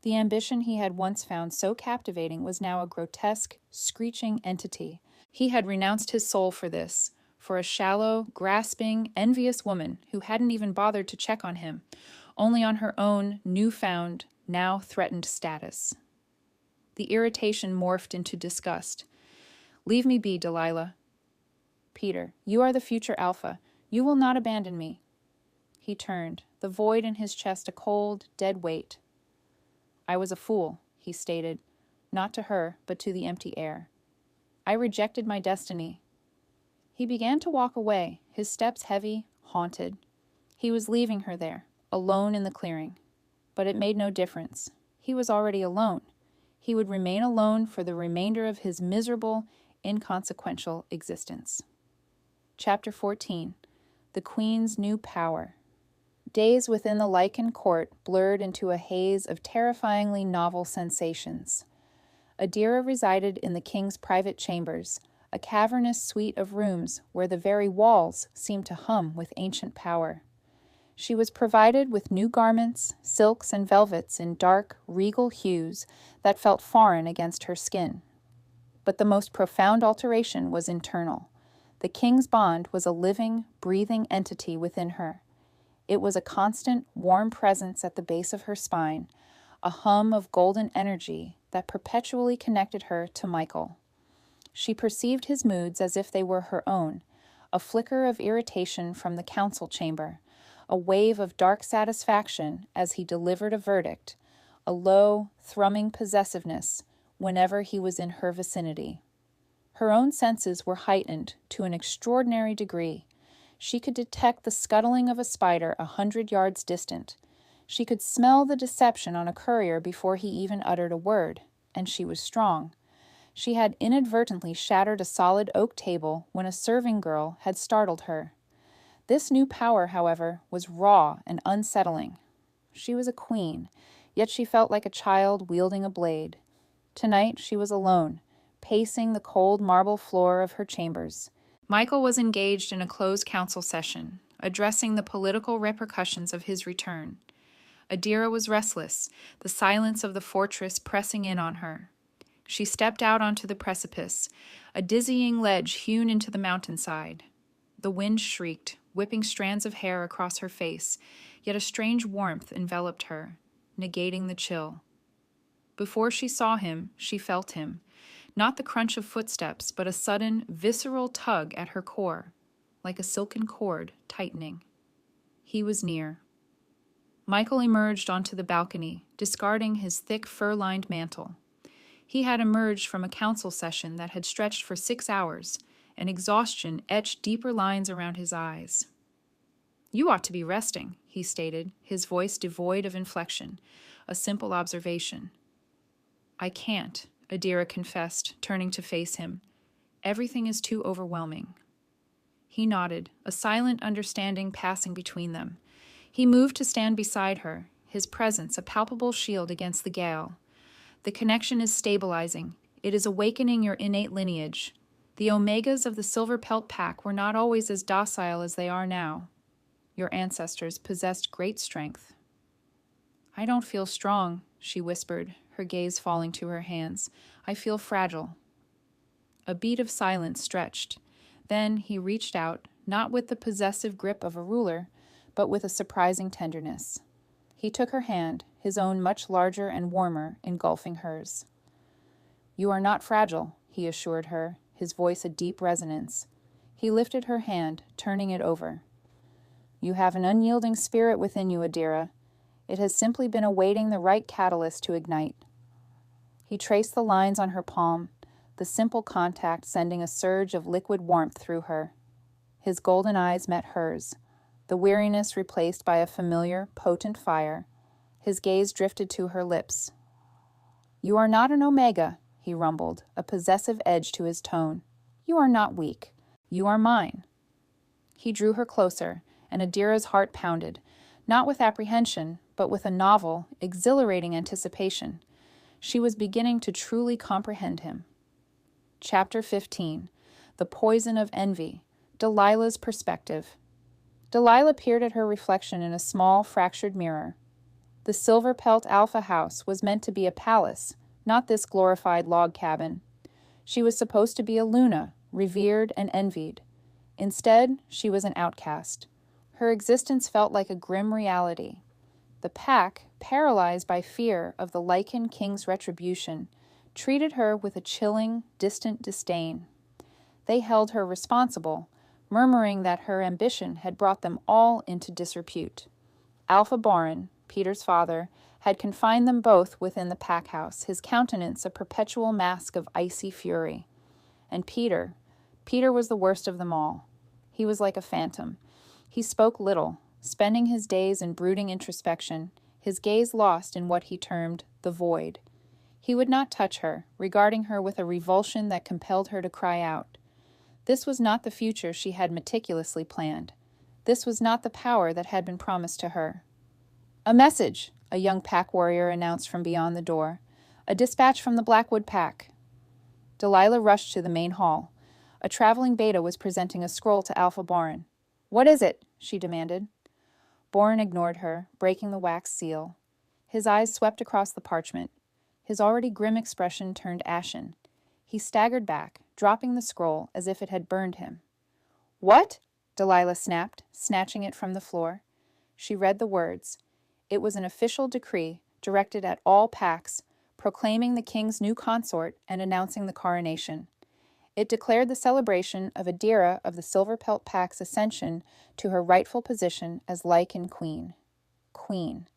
The ambition he had once found so captivating was now a grotesque, screeching entity. He had renounced his soul for this, for a shallow, grasping, envious woman who hadn't even bothered to check on him, only on her own newfound, now threatened status. The irritation morphed into disgust. "Leave me be, Delilah." "Peter, you are the future Alpha. You will not abandon me." He turned, the void in his chest a cold, dead weight. "I was a fool," he stated, not to her, but to the empty air. "I rejected my destiny." He began to walk away, his steps heavy, haunted. He was leaving her there, alone in the clearing. But it made no difference. He was already alone. He would remain alone for the remainder of his miserable, inconsequential existence. Chapter 14. The Queen's New Power. Days within the Lycan court blurred into a haze of terrifyingly novel sensations. Adira resided in the king's private chambers, a cavernous suite of rooms where the very walls seemed to hum with ancient power. She was provided with new garments, silks and velvets in dark, regal hues that felt foreign against her skin. But the most profound alteration was internal. The king's bond was a living, breathing entity within her. It was a constant, warm presence at the base of her spine, a hum of golden energy that perpetually connected her to Michael. She perceived his moods as if they were her own, a flicker of irritation from the council chamber, a wave of dark satisfaction as he delivered a verdict, a low, thrumming possessiveness whenever he was in her vicinity. Her own senses were heightened to an extraordinary degree. She could detect the scuttling of a spider 100 yards distant. She could smell the deception on a courier before he even uttered a word, and she was strong. She had inadvertently shattered a solid oak table when a serving girl had startled her. This new power, however, was raw and unsettling. She was a queen, yet she felt like a child wielding a blade. Tonight she was alone, pacing the cold marble floor of her chambers. Michael was engaged in a closed council session, addressing the political repercussions of his return. Adira was restless, the silence of the fortress pressing in on her. She stepped out onto the precipice, a dizzying ledge hewn into the mountainside. The wind shrieked, whipping strands of hair across her face, yet a strange warmth enveloped her, negating the chill. Before she saw him, she felt him, not the crunch of footsteps, but a sudden, visceral tug at her core, like a silken cord tightening. He was near. Michael emerged onto the balcony, discarding his thick fur-lined mantle. He had emerged from a council session that had stretched for 6 hours, and exhaustion etched deeper lines around his eyes. "You ought to be resting," he stated, his voice devoid of inflection, a simple observation. "I can't," Adira confessed, turning to face him. "Everything is too overwhelming." He nodded, a silent understanding passing between them. He moved to stand beside her, his presence a palpable shield against the gale. "The connection is stabilizing. It is awakening your innate lineage. The Omegas of the Silverpelt Pack were not always as docile as they are now. Your ancestors possessed great strength." "I don't feel strong," she whispered, her gaze falling to her hands. "I feel fragile." A beat of silence stretched. Then he reached out, not with the possessive grip of a ruler, but with a surprising tenderness. He took her hand, his own much larger and warmer, engulfing hers. "You are not fragile," he assured her, his voice a deep resonance. He lifted her hand, turning it over. "You have an unyielding spirit within you, Adira. It has simply been awaiting the right catalyst to ignite." He traced the lines on her palm, the simple contact sending a surge of liquid warmth through her. His golden eyes met hers, the weariness replaced by a familiar, potent fire. His gaze drifted to her lips. "You are not an Omega," he rumbled, a possessive edge to his tone. "You are not weak. You are mine." He drew her closer, and Adira's heart pounded, not with apprehension, but with a novel, exhilarating anticipation. She was beginning to truly comprehend him. Chapter 15. The Poison of Envy. Delilah's Perspective. Delilah peered at her reflection in a small, fractured mirror. The Silverpelt Alpha house was meant to be a palace, not this glorified log cabin. She was supposed to be a Luna, revered and envied. Instead, she was an outcast. Her existence felt like a grim reality. The pack, paralyzed by fear of the Lycan King's retribution, treated her with a chilling, distant disdain. They held her responsible, murmuring that her ambition had brought them all into disrepute. Alpha Baron, Peter's father, had confined them both within the pack house, his countenance a perpetual mask of icy fury. And Peter was the worst of them all. He was like a phantom. He spoke little, spending his days in brooding introspection, his gaze lost in what he termed the void. He would not touch her, regarding her with a revulsion that compelled her to cry out. This was not the future she had meticulously planned. This was not the power that had been promised to her. "A message," a young pack warrior announced from beyond the door. "A dispatch from the Blackwood Pack." Delilah rushed to the main hall. A traveling beta was presenting a scroll to Alpha Baron. "What is it?" she demanded. Bourne ignored her, breaking the wax seal. His eyes swept across the parchment. His already grim expression turned ashen. He staggered back, dropping the scroll as if it had burned him. "What?" Delilah snapped, snatching it from the floor. She read the words. It was an official decree directed at all packs, proclaiming the king's new consort and announcing the coronation. It declared the celebration of Adira of the Silverpelt Pack's ascension to her rightful position as Lycan Queen. Queen.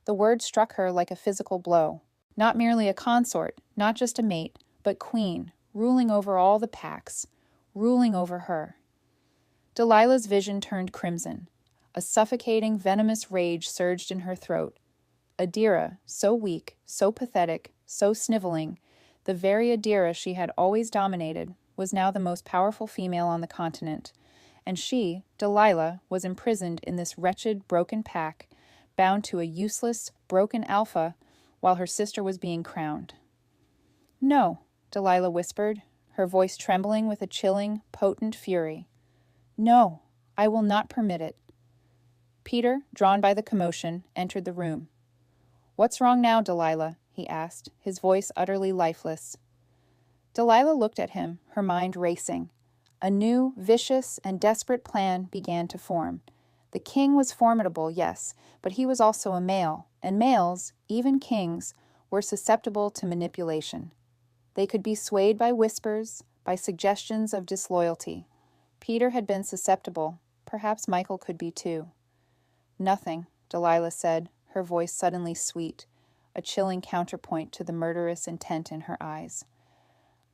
The word struck her like a physical blow. Not merely a consort, not just a mate, but queen, ruling over all the packs, ruling over her. Delilah's vision turned crimson. A suffocating, venomous rage surged in her throat. Adira, so weak, so pathetic, so sniveling, the very Adira she had always dominated, was now the most powerful female on the continent, and she, Delilah, was imprisoned in this wretched, broken pack, bound to a useless, broken alpha, while her sister was being crowned. "No," Delilah whispered, her voice trembling with a chilling, potent fury. "No, I will not permit it." Peter, drawn by the commotion, entered the room. "What's wrong now, Delilah?" he asked, his voice utterly lifeless. Delilah looked at him, her mind racing. A new, vicious, and desperate plan began to form. The king was formidable, yes, but he was also a male, and males, even kings, were susceptible to manipulation. They could be swayed by whispers, by suggestions of disloyalty. Peter had been susceptible. Perhaps Michael could be too. Nothing, Delilah said, her voice suddenly sweet, a chilling counterpoint to the murderous intent in her eyes.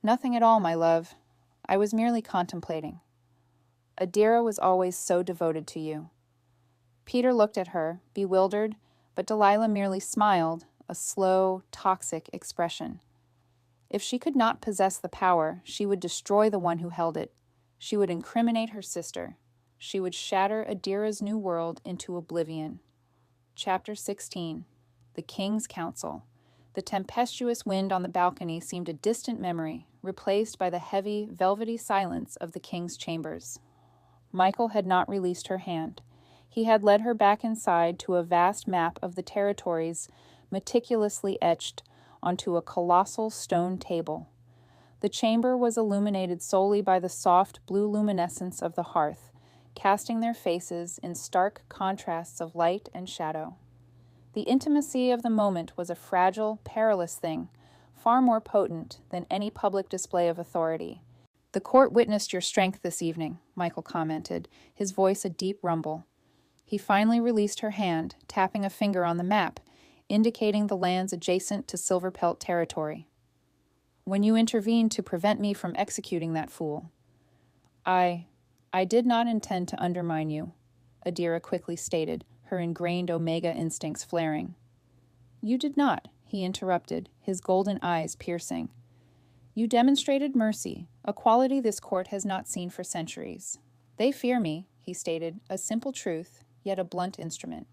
Nothing at all, my love. I was merely contemplating. Adira was always so devoted to you. Peter looked at her, bewildered, but Delilah merely smiled, a slow, toxic expression. If she could not possess the power, she would destroy the one who held it. She would incriminate her sister. She would shatter Adira's new world into oblivion. Chapter 16. The King's Council. The tempestuous wind on the balcony seemed a distant memory, replaced by the heavy, velvety silence of the king's chambers. Michael had not released her hand. He had led her back inside to a vast map of the territories meticulously etched onto a colossal stone table. The chamber was illuminated solely by the soft blue luminescence of the hearth, casting their faces in stark contrasts of light and shadow. The intimacy of the moment was a fragile, perilous thing, far more potent than any public display of authority. The court witnessed your strength this evening, Michael commented, his voice a deep rumble. He finally released her hand, tapping a finger on the map, indicating the lands adjacent to Silverpelt territory. When you intervened to prevent me from executing that fool. I did not intend to undermine you, Adira quickly stated, her ingrained Omega instincts flaring. You did not, he interrupted, his golden eyes piercing. You demonstrated mercy, a quality this court has not seen for centuries. They fear me, he stated, a simple truth, yet a blunt instrument.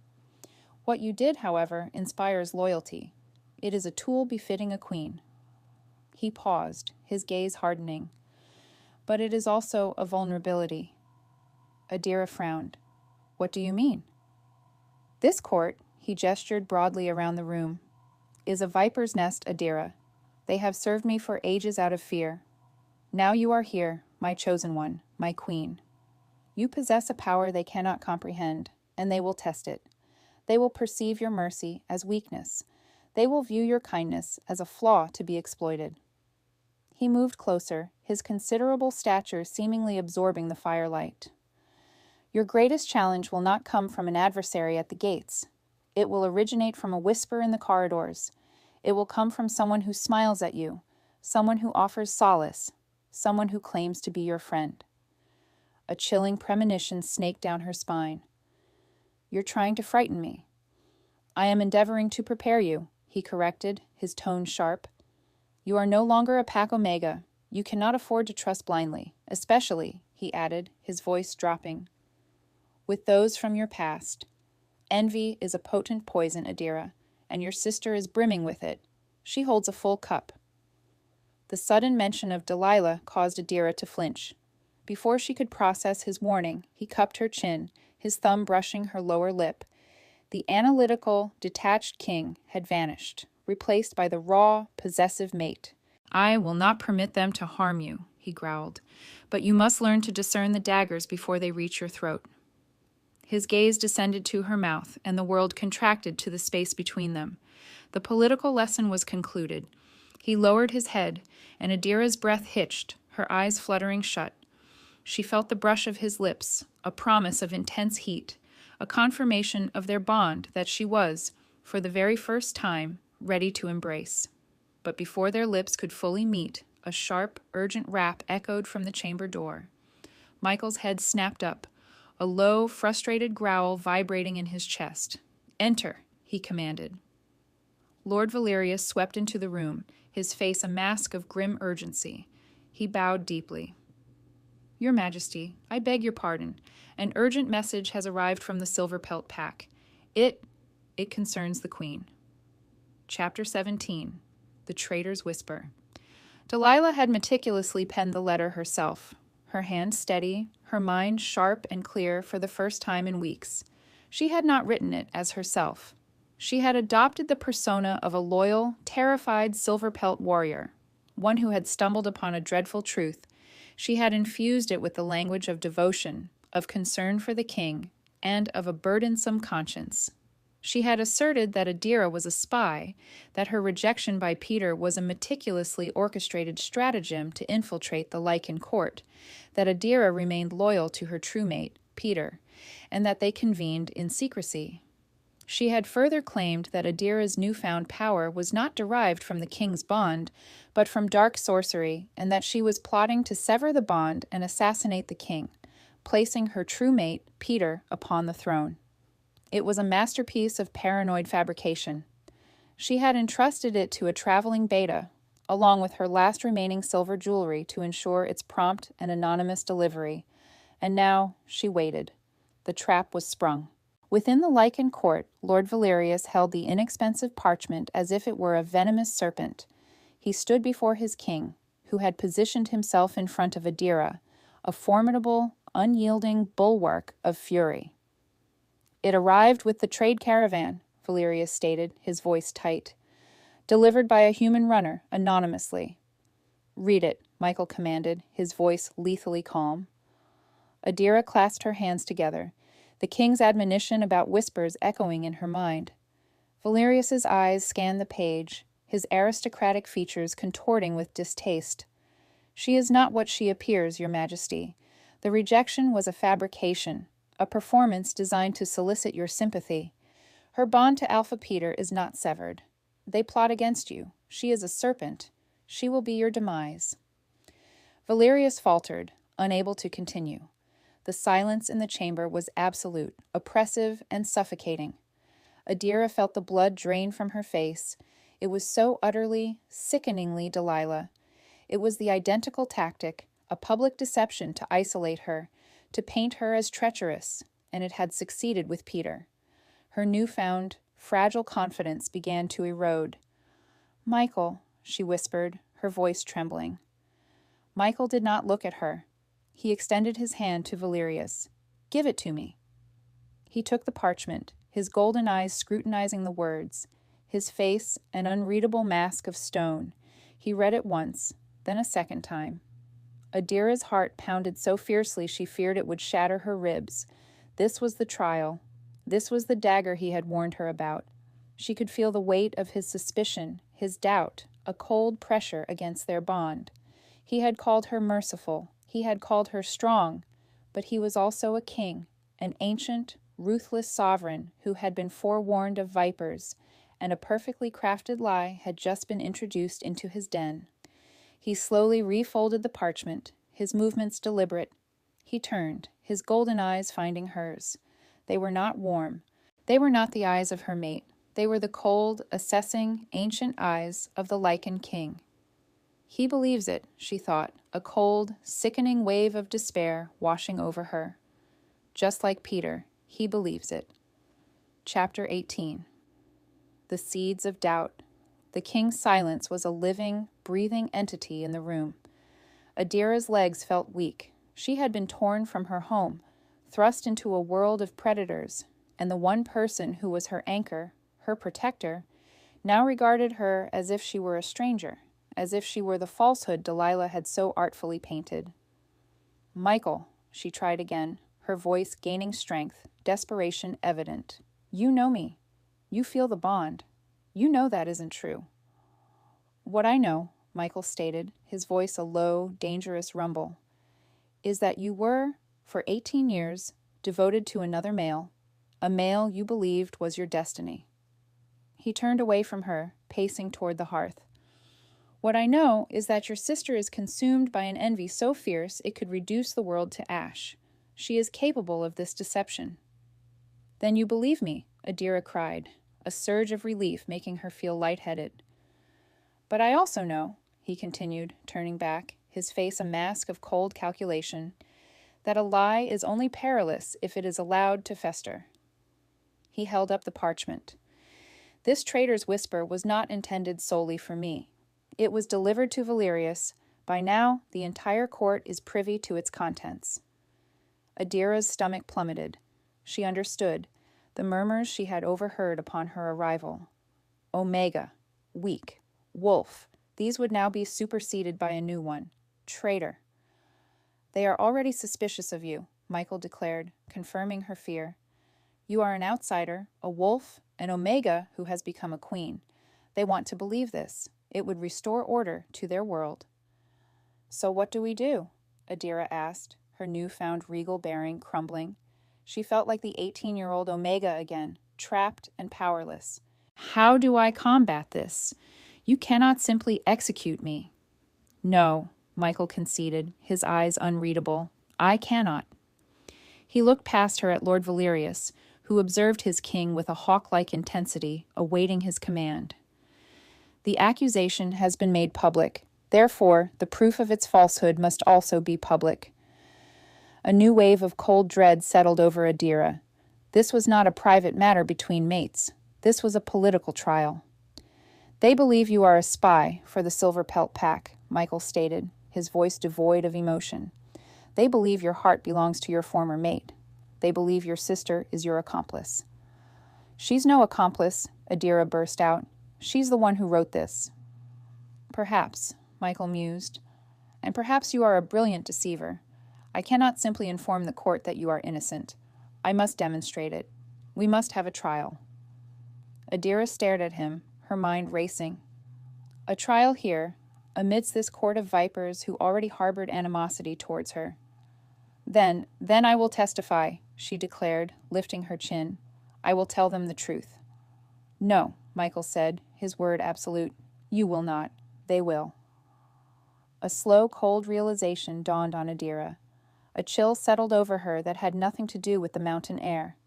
What you did, however, inspires loyalty. It is a tool befitting a queen. He paused, his gaze hardening. But it is also a vulnerability. Adira frowned. What do you mean? This court, he gestured broadly around the room, is a viper's nest, Adira. They have served me for ages out of fear. Now you are here, my chosen one, my queen. You possess a power they cannot comprehend, and they will test it. They will perceive your mercy as weakness. They will view your kindness as a flaw to be exploited. He moved closer, his considerable stature seemingly absorbing the firelight. Your greatest challenge will not come from an adversary at the gates. It will originate from a whisper in the corridors. It will come from someone who smiles at you, someone who offers solace, someone who claims to be your friend. A chilling premonition snaked down her spine. You're trying to frighten me. I am endeavoring to prepare you, he corrected, his tone sharp. You are no longer a Pack Omega. You cannot afford to trust blindly, especially, he added, his voice dropping, with those from your past. Envy is a potent poison, Adira, and your sister is brimming with it. She holds a full cup. The sudden mention of Delilah caused Adira to flinch. Before she could process his warning, he cupped her chin, his thumb brushing her lower lip. The analytical, detached king had vanished, replaced by the raw, possessive mate. I will not permit them to harm you, he growled, but you must learn to discern the daggers before they reach your throat. His gaze descended to her mouth, and the world contracted to the space between them. The political lesson was concluded. He lowered his head, and Adira's breath hitched, her eyes fluttering shut. She felt the brush of his lips, a promise of intense heat, a confirmation of their bond that she was, for the very first time, ready to embrace. But before their lips could fully meet, a sharp, urgent rap echoed from the chamber door. Michael's head snapped up, a low, frustrated growl vibrating in his chest. Enter, he commanded. Lord Valerius swept into the room, his face a mask of grim urgency. He bowed deeply. Your Majesty, I beg your pardon. An urgent message has arrived from the Silverpelt Pack. It concerns the Queen. Chapter 17. The Traitor's Whisper. Delilah had meticulously penned the letter herself, her hand steady, her mind sharp and clear for the first time in weeks. She had not written it as herself. She had adopted the persona of a loyal, terrified Silverpelt warrior, one who had stumbled upon a dreadful truth. She had infused it with the language of devotion, of concern for the king, and of a burdensome conscience. She had asserted that Adira was a spy, that her rejection by Peter was a meticulously orchestrated stratagem to infiltrate the Lycan court, that Adira remained loyal to her true mate, Peter, and that they convened in secrecy. She had further claimed that Adira's newfound power was not derived from the king's bond, but from dark sorcery, and that she was plotting to sever the bond and assassinate the king, placing her true mate, Peter, upon the throne. It was a masterpiece of paranoid fabrication. She had entrusted it to a traveling beta, along with her last remaining silver jewelry to ensure its prompt and anonymous delivery, and now she waited. The trap was sprung. Within the Lycan court, Lord Valerius held the inexpensive parchment as if it were a venomous serpent. He stood before his king, who had positioned himself in front of Adira, a formidable, unyielding bulwark of fury. "It arrived with the trade caravan," Valerius stated, his voice tight. "Delivered by a human runner, anonymously." "Read it," Michael commanded, his voice lethally calm. Adira clasped her hands together, the king's admonition about whispers echoing in her mind. Valerius's eyes scanned the page, his aristocratic features contorting with distaste. "She is not what she appears, Your Majesty. The rejection was a fabrication, a performance designed to solicit your sympathy. Her bond to Alpha Peter is not severed. They plot against you. She is a serpent. She will be your demise." Valerius faltered, unable to continue. The silence in the chamber was absolute, oppressive, and suffocating. Adira felt the blood drain from her face. It was so utterly, sickeningly Delilah. It was the identical tactic, a public deception to isolate her, to paint her as treacherous, and it had succeeded with Peter. Her newfound, fragile confidence began to erode. "Michael," she whispered, her voice trembling. Michael did not look at her. He extended his hand to Valerius. "Give it to me." He took the parchment, his golden eyes scrutinizing the words, his face an unreadable mask of stone. He read it once, then a second time. Adira's heart pounded so fiercely she feared it would shatter her ribs. This was the trial. This was the dagger he had warned her about. She could feel the weight of his suspicion, his doubt, a cold pressure against their bond. He had called her merciful. He had called her strong, but he was also a king, an ancient, ruthless sovereign who had been forewarned of vipers, and a perfectly crafted lie had just been introduced into his den. He slowly refolded the parchment, his movements deliberate. He turned, his golden eyes finding hers. They were not warm. They were not the eyes of her mate. They were the cold, assessing, ancient eyes of the Lycan king. He believes it, she thought, a cold, sickening wave of despair washing over her. Just like Peter, he believes it. Chapter 18. The seeds of doubt. The king's silence was a living, breathing entity in the room. Adira's legs felt weak. She had been torn from her home, thrust into a world of predators, and the one person who was her anchor, her protector, now regarded her as if she were a stranger, as if she were the falsehood Delilah had so artfully painted. "Michael," she tried again, her voice gaining strength, desperation evident. "You know me. You feel the bond. You know that isn't true." "What I know," Michael stated, his voice a low, dangerous rumble, "is that you were, for 18 years, devoted to another male, a male you believed was your destiny." He turned away from her, pacing toward the hearth. "What I know is that your sister is consumed by an envy so fierce it could reduce the world to ash. She is capable of this deception." "Then you believe me," Adira cried, a surge of relief making her feel lightheaded. "But I also know," he continued, turning back, his face a mask of cold calculation, "that a lie is only perilous if it is allowed to fester." He held up the parchment. "This traitor's whisper was not intended solely for me. It was delivered to Valerius. By now, the entire court is privy to its contents." Adira's stomach plummeted. She understood, the murmurs she had overheard upon her arrival. Omega, weak, wolf, these would now be superseded by a new one. Traitor. "They are already suspicious of you," Michael declared, confirming her fear. "You are an outsider, a wolf, an Omega who has become a queen. They want to believe this. It would restore order to their world." "So what do we do?" Adira asked, her newfound regal bearing crumbling. She felt like the 18-year-old Omega again, trapped and powerless. How do I combat this? You cannot simply execute me. No, Michael conceded, his eyes unreadable. I cannot. He looked past her at Lord Valerius, who observed his king with a hawk-like intensity, awaiting his command. The accusation has been made public. Therefore, the proof of its falsehood must also be public. A new wave of cold dread settled over Adira. This was not a private matter between mates. This was a political trial. They believe you are a spy for the Silverpelt Pack, Michael stated, his voice devoid of emotion. They believe your heart belongs to your former mate. They believe your sister is your accomplice. She's no accomplice, Adira burst out. She's the one who wrote this. Perhaps, Michael mused. And perhaps you are a brilliant deceiver. I cannot simply inform the court that you are innocent. I must demonstrate it. We must have a trial. Adira stared at him, her mind racing. A trial here, amidst this court of vipers who already harbored animosity towards her. Then I will testify, she declared, lifting her chin. I will tell them the truth. No, Michael said, his word absolute. You will not. They will. A slow, cold realization dawned on Adira. A chill settled over her that had nothing to do with the mountain air.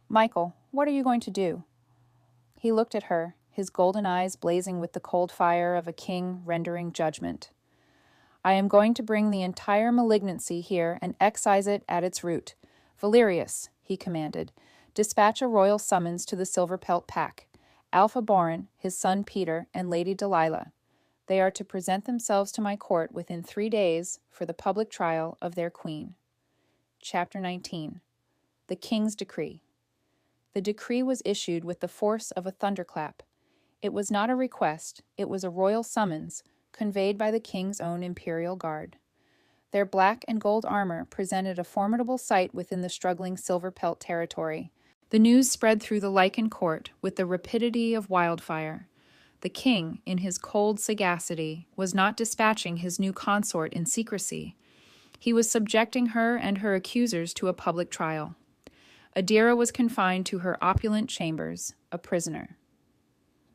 Michael, what are you going to do? He looked at her, his golden eyes blazing with the cold fire of a king rendering judgment. I am going to bring the entire malignancy here and excise it at its root. Valerius, he commanded, dispatch a royal summons to the Silverpelt Pack, Alpha Borin, his son Peter, and Lady Delilah. They are to present themselves to my court within 3 days for the public trial of their queen. Chapter 19. The King's Decree. The decree was issued with the force of a thunderclap. It was not a request, it was a royal summons, conveyed by the king's own imperial guard. Their black and gold armor presented a formidable sight within the struggling Silverpelt territory. The news spread through the Lycan court with the rapidity of wildfire. The king, in his cold sagacity, was not dispatching his new consort in secrecy. He was subjecting her and her accusers to a public trial. Adira was confined to her opulent chambers, a prisoner.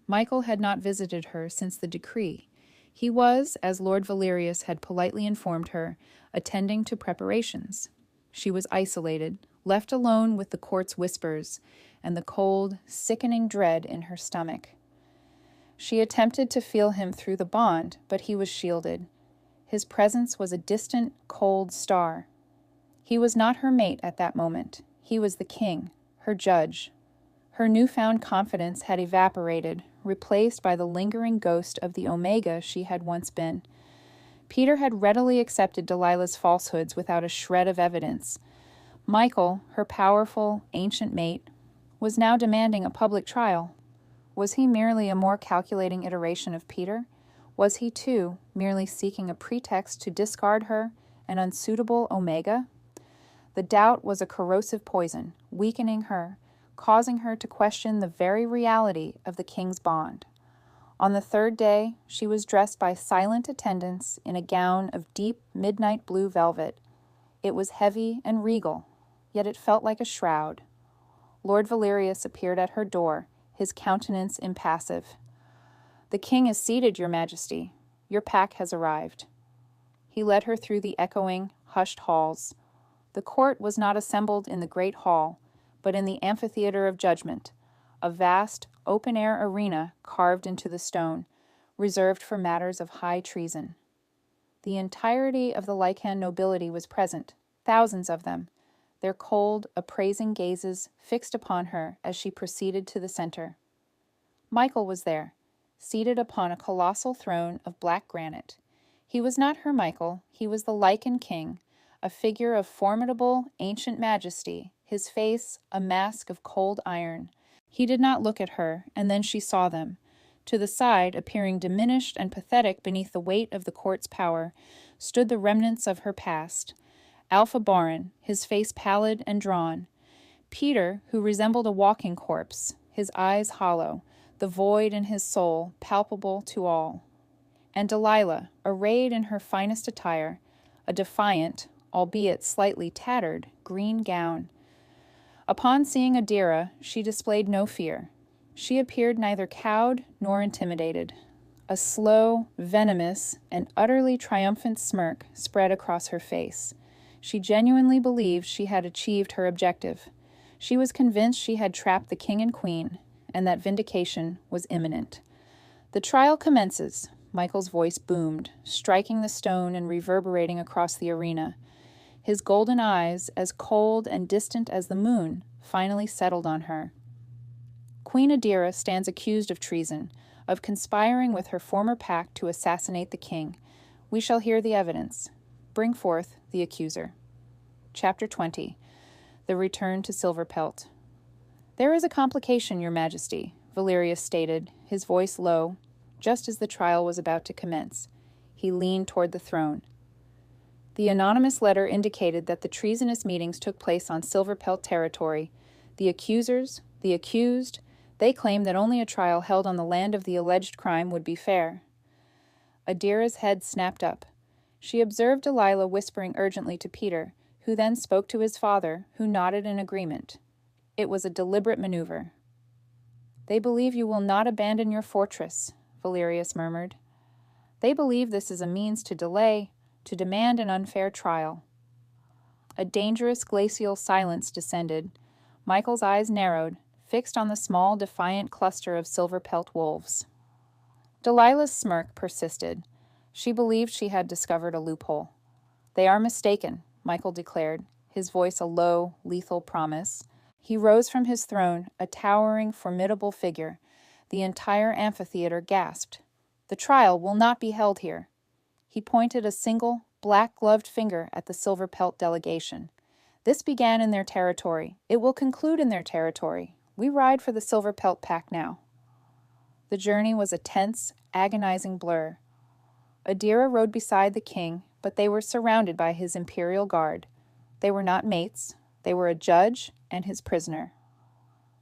Michael had not visited her since the decree. He was, as Lord Valerius had politely informed her, attending to preparations. She was isolated, left alone with the court's whispers and the cold, sickening dread in her stomach. She attempted to feel him through the bond, but he was shielded. His presence was a distant, cold star. He was not her mate at that moment. He was the king, her judge. Her newfound confidence had evaporated, replaced by the lingering ghost of the Omega she had once been. Peter had readily accepted Delilah's falsehoods without a shred of evidence. Michael, her powerful, ancient mate, was now demanding a public trial. Was he merely a more calculating iteration of Peter? Was he, too, merely seeking a pretext to discard her, an unsuitable Omega? The doubt was a corrosive poison, weakening her, causing her to question the very reality of the king's bond. On the 3rd day, she was dressed by silent attendants in a gown of deep midnight blue velvet. It was heavy and regal, yet it felt like a shroud. Lord Valerius appeared at her door, his countenance impassive. The king is seated, Your Majesty. Your pack has arrived. He led her through the echoing, hushed halls. The court was not assembled in the great hall, but in the amphitheater of judgment, a vast, open-air arena carved into the stone, reserved for matters of high treason. The entirety of the Lycan nobility was present, thousands of them, their cold, appraising gazes fixed upon her as she proceeded to the center. Michael was there, seated upon a colossal throne of black granite. He was not her Michael, he was the Lycan king, a figure of formidable, ancient majesty, his face a mask of cold iron. He did not look at her, and then she saw them. To the side, appearing diminished and pathetic beneath the weight of the court's power, stood the remnants of her past. Alpha Borin, his face pallid and drawn. Peter, who resembled a walking corpse, his eyes hollow, the void in his soul palpable to all. And Delilah, arrayed in her finest attire, a defiant, albeit slightly tattered, green gown. Upon seeing Adira, she displayed no fear. She appeared neither cowed nor intimidated. A slow, venomous, and utterly triumphant smirk spread across her face. She genuinely believed she had achieved her objective. She was convinced she had trapped the king and queen, and that vindication was imminent. "The trial commences," Michael's voice boomed, striking the stone and reverberating across the arena. His golden eyes, as cold and distant as the moon, finally settled on her. "Queen Adira stands accused of treason, of conspiring with her former pack to assassinate the king. We shall hear the evidence. Bring forth the accuser." Chapter 20. The Return to Silverpelt. "There is a complication, Your Majesty," Valerius stated, his voice low, just as the trial was about to commence. He leaned toward the throne. The anonymous letter indicated that the treasonous meetings took place on Silverpelt territory. The accusers, the accused, they claimed that only a trial held on the land of the alleged crime would be fair. Adira's head snapped up. She observed Delilah whispering urgently to Peter, who then spoke to his father, who nodded in agreement. It was a deliberate maneuver. "They believe you will not abandon your fortress," Valerius murmured. "They believe this is a means to delay, to demand an unfair trial." A dangerous glacial silence descended. Michael's eyes narrowed, fixed on the small, defiant cluster of Silverpelt wolves. Delilah's smirk persisted. She believed she had discovered a loophole. "They are mistaken," Michael declared, his voice a low, lethal promise. He rose from his throne, a towering, formidable figure. The entire amphitheater gasped. "The trial will not be held here." He pointed a single, black-gloved finger at the Silverpelt delegation. "This began in their territory. It will conclude in their territory. We ride for the Silverpelt Pack now." The journey was a tense, agonizing blur. Adira rode beside the king, but they were surrounded by his imperial guard. They were not mates. They were a judge and his prisoner.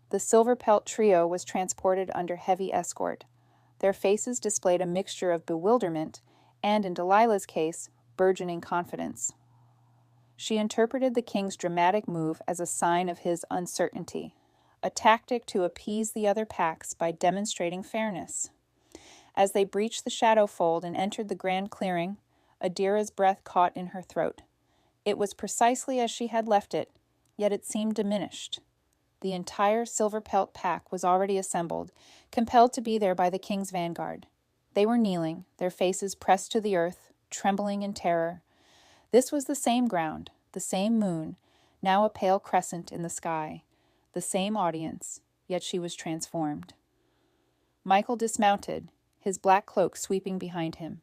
The Silverpelt trio was transported under heavy escort. Their faces displayed a mixture of bewilderment and, in Delilah's case, burgeoning confidence. She interpreted the king's dramatic move as a sign of his uncertainty, a tactic to appease the other packs by demonstrating fairness. As they breached the shadow fold and entered the grand clearing, Adira's breath caught in her throat. It was precisely as she had left it, yet it seemed diminished. The entire Silverpelt pack was already assembled, compelled to be there by the king's vanguard. They were kneeling, their faces pressed to the earth, trembling in terror. This was the same ground, the same moon, now a pale crescent in the sky, the same audience, yet she was transformed. Michael dismounted, his black cloak sweeping behind him.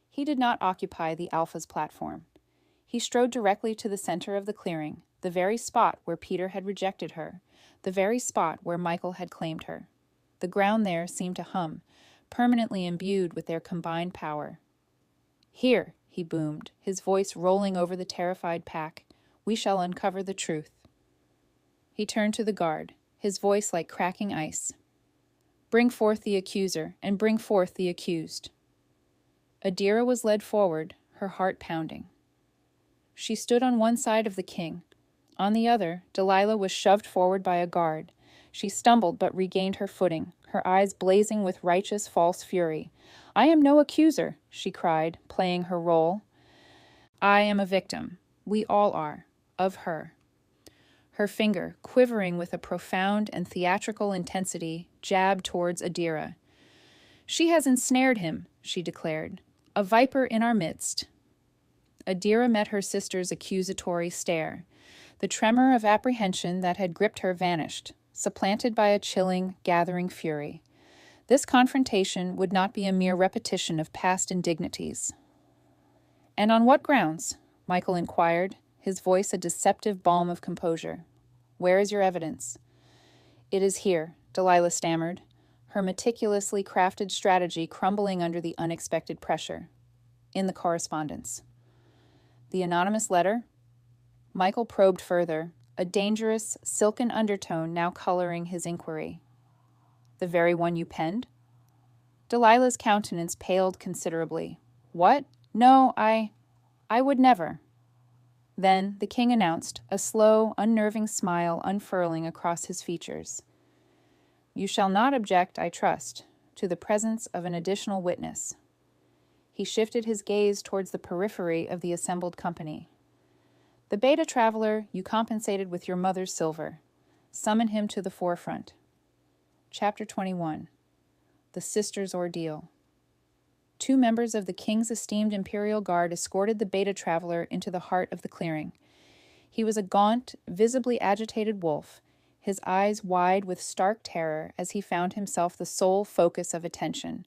He did not occupy the Alpha's platform. He strode directly to the center of the clearing, the very spot where Peter had rejected her, the very spot where Michael had claimed her. The ground there seemed to hum, permanently imbued with their combined power. "Here," he boomed, his voice rolling over the terrified pack, "we shall uncover the truth." He turned to the guard, his voice like cracking ice. "Bring forth the accuser, and bring forth the accused." Adira was led forward, her heart pounding. She stood on one side of the king. On the other, Delilah was shoved forward by a guard. She stumbled but regained her footing, her eyes blazing with righteous false fury. "I am no accuser," she cried, playing her role. "I am a victim. We all are. Of her." Her finger, quivering with a profound and theatrical intensity, jabbed towards Adira. "She has ensnared him," she declared. "A viper in our midst." Adira met her sister's accusatory stare. The tremor of apprehension that had gripped her vanished, supplanted by a chilling, gathering fury. This confrontation would not be a mere repetition of past indignities. "And on what grounds?" Michael inquired, his voice a deceptive balm of composure. "Where is your evidence?" "It is here," Delilah stammered, her meticulously crafted strategy crumbling under the unexpected pressure. "In the correspondence." "The anonymous letter?" Michael probed further, a dangerous, silken undertone now coloring his inquiry. "The very one you penned?" Delilah's countenance paled considerably. "What? No, I would never." Then the king announced, a slow, unnerving smile unfurling across his features. "You shall not object, I trust, to the presence of an additional witness." He shifted his gaze towards the periphery of the assembled company. "The beta traveler you compensated with your mother's silver. Summon him to the forefront." Chapter 21. The Sister's Ordeal. 2 members of the king's esteemed imperial guard escorted the beta traveler into the heart of the clearing. He was a gaunt, visibly agitated wolf, his eyes wide with stark terror as he found himself the sole focus of attention.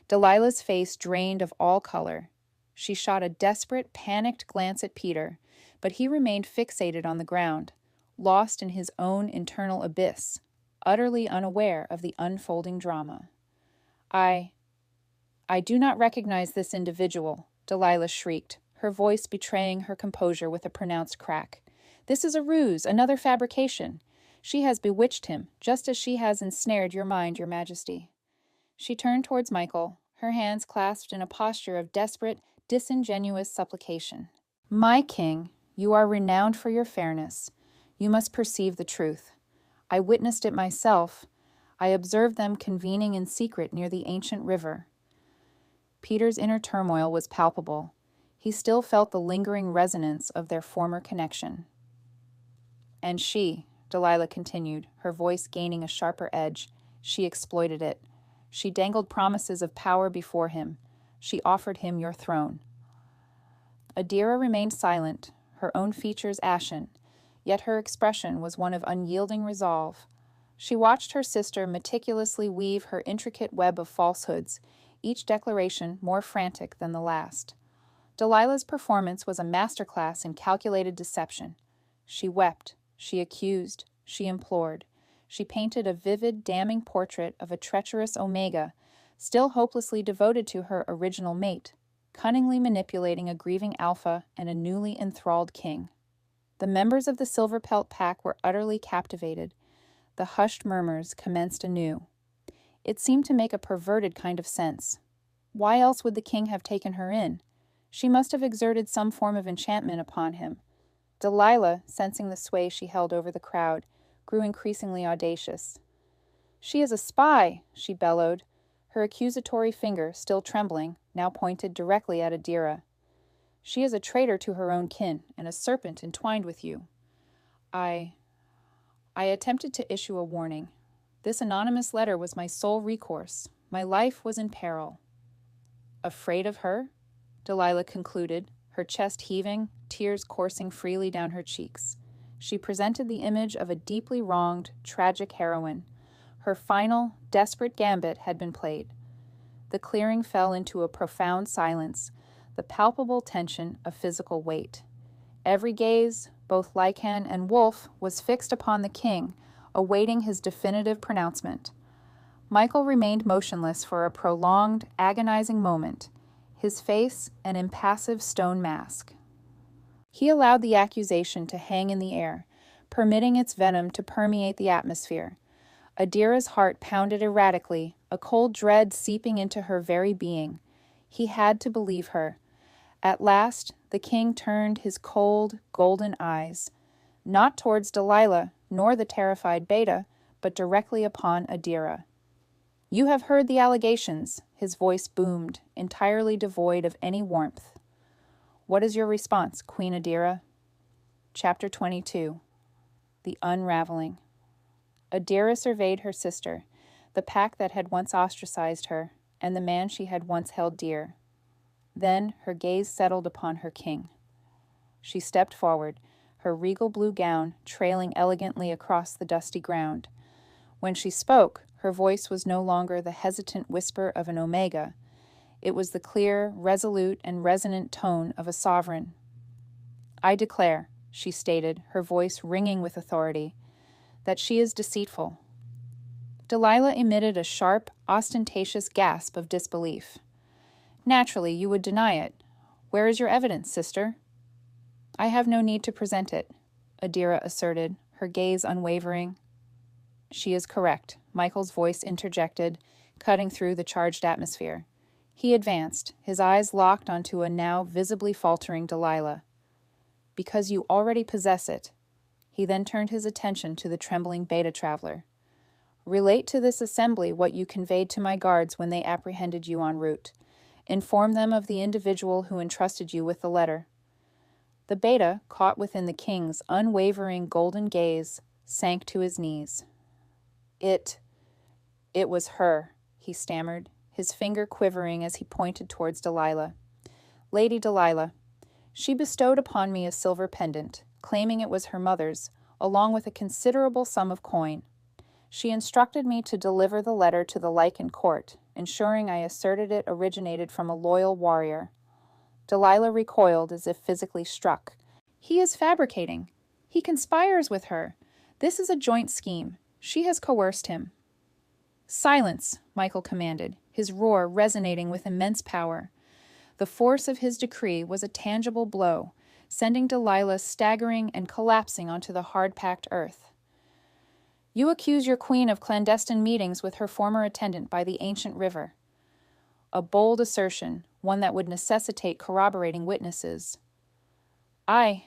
Delilah's face drained of all color. She shot a desperate, panicked glance at Peter, but he remained fixated on the ground, lost in his own internal abyss, utterly unaware of the unfolding drama. I do not recognize this individual," Delilah shrieked, her voice betraying her composure with a pronounced crack. "This is a ruse, another fabrication. She has bewitched him, just as she has ensnared your mind, your majesty." She turned towards Michael, her hands clasped in a posture of desperate, disingenuous supplication. "My king, you are renowned for your fairness. You must perceive the truth. I witnessed it myself. I observed them convening in secret near the ancient river." Peter's inner turmoil was palpable. He still felt the lingering resonance of their former connection. "And she," Delilah continued, her voice gaining a sharper edge, "she exploited it. She dangled promises of power before him. She offered him your throne." Adira remained silent, her own features ashen, yet her expression was one of unyielding resolve. She watched her sister meticulously weave her intricate web of falsehoods, each declaration more frantic than the last. Delilah's performance was a masterclass in calculated deception. She wept, she accused, she implored. She painted a vivid, damning portrait of a treacherous Omega, still hopelessly devoted to her original mate, cunningly manipulating a grieving Alpha and a newly enthralled king. The members of the Silverpelt Pack were utterly captivated. The hushed murmurs commenced anew. It seemed to make a perverted kind of sense. Why else would the king have taken her in? She must have exerted some form of enchantment upon him. Delilah, sensing the sway she held over the crowd, grew increasingly audacious. "She is a spy," she bellowed, her accusatory finger, still trembling, now pointed directly at Adira. "She is a traitor to her own kin, and a serpent entwined with you." I attempted to issue a warning. This anonymous letter was my sole recourse. My life was in peril. "Afraid of her?" Delilah concluded, her chest heaving, tears coursing freely down her cheeks. She presented the image of a deeply wronged, tragic heroine. Her final, desperate gambit had been played. The clearing fell into a profound silence, the palpable tension of physical weight. Every gaze, both Lycan and Wolf, was fixed upon the king, awaiting his definitive pronouncement. Michael remained motionless for a prolonged, agonizing moment, his face an impassive stone mask. He allowed the accusation to hang in the air, permitting its venom to permeate the atmosphere. Adira's heart pounded erratically, a cold dread seeping into her very being. He had to believe her. At last, the king turned his cold, golden eyes, not towards Delilah, nor the terrified Beta, but directly upon Adira. "You have heard the allegations," his voice boomed, entirely devoid of any warmth. "What is your response, Queen Adira?" Chapter 22. The Unraveling. Adira surveyed her sister, the pack that had once ostracized her, and the man she had once held dear. Then her gaze settled upon her king. She stepped forward, her regal blue gown trailing elegantly across the dusty ground. When she spoke, her voice was no longer the hesitant whisper of an Omega. It was the clear, resolute, and resonant tone of a sovereign. "I declare," she stated, her voice ringing with authority, "that she is deceitful." Delilah emitted a sharp, ostentatious gasp of disbelief. "Naturally, you would deny it. Where is your evidence, sister?" "I have no need to present it," Adira asserted, her gaze unwavering. "She is correct," Michael's voice interjected, cutting through the charged atmosphere. He advanced, his eyes locked onto a now visibly faltering Delilah. because you already possess it." He then turned his attention to the trembling beta traveler. "Relate to this assembly what you conveyed to my guards when they apprehended you en route. Inform them of the individual who entrusted you with the letter." The beta, caught within the king's unwavering golden gaze, sank to his knees. It was her," he stammered, his finger quivering as he pointed towards Delilah. "Lady Delilah. She bestowed upon me a silver pendant, claiming it was her mother's, along with a considerable sum of coin. She instructed me to deliver the letter to the Lycan court, ensuring I asserted it originated from a loyal warrior." Delilah recoiled as if physically struck. "He is fabricating. He conspires with her. This is a joint scheme. She has coerced him." "Silence," Michael commanded, his roar resonating with immense power. The force of his decree was a tangible blow, sending Delilah staggering and collapsing onto the hard-packed earth. "You accuse your queen of clandestine meetings with her former attendant by the ancient river." A bold assertion, one that would necessitate corroborating witnesses. I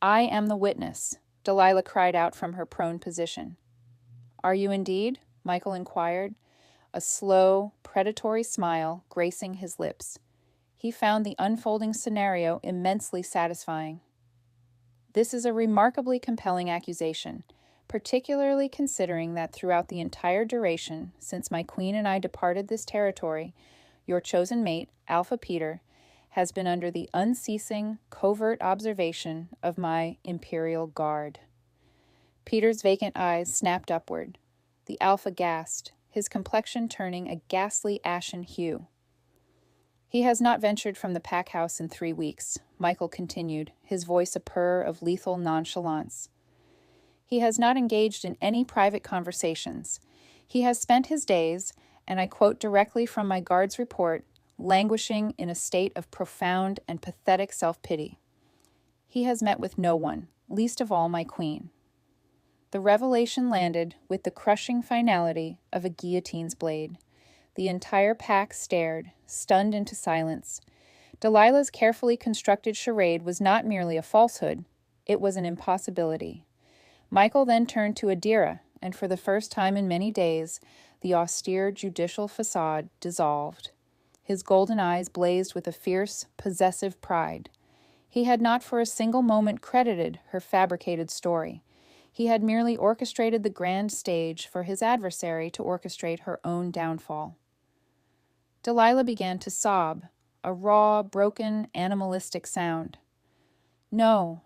am the witness," Delilah cried out from her prone position. "Are you indeed?" Michael inquired, a slow, predatory smile gracing his lips. He found the unfolding scenario immensely satisfying. "This is a remarkably compelling accusation, particularly considering that throughout the entire duration since my queen and I departed this territory, your chosen mate, Alpha Peter, has been under the unceasing, covert observation of my Imperial Guard." Peter's vacant eyes snapped upward. The Alpha gasped, his complexion turning a ghastly ashen hue. "He has not ventured from the pack house in 3 weeks," Michael continued, his voice a purr of lethal nonchalance. "He has not engaged in any private conversations. He has spent his days, and I quote directly from my guard's report, languishing in a state of profound and pathetic self-pity. He has met with no one, least of all my queen." The revelation landed with the crushing finality of a guillotine's blade. The entire pack stared, stunned into silence. Delilah's carefully constructed charade was not merely a falsehood, it was an impossibility. Michael then turned to Adira, and for the first time in many days, the austere judicial facade dissolved. His golden eyes blazed with a fierce, possessive pride. He had not for a single moment credited her fabricated story. He had merely orchestrated the grand stage for his adversary to orchestrate her own downfall. Delilah began to sob, a raw, broken, animalistic sound. No,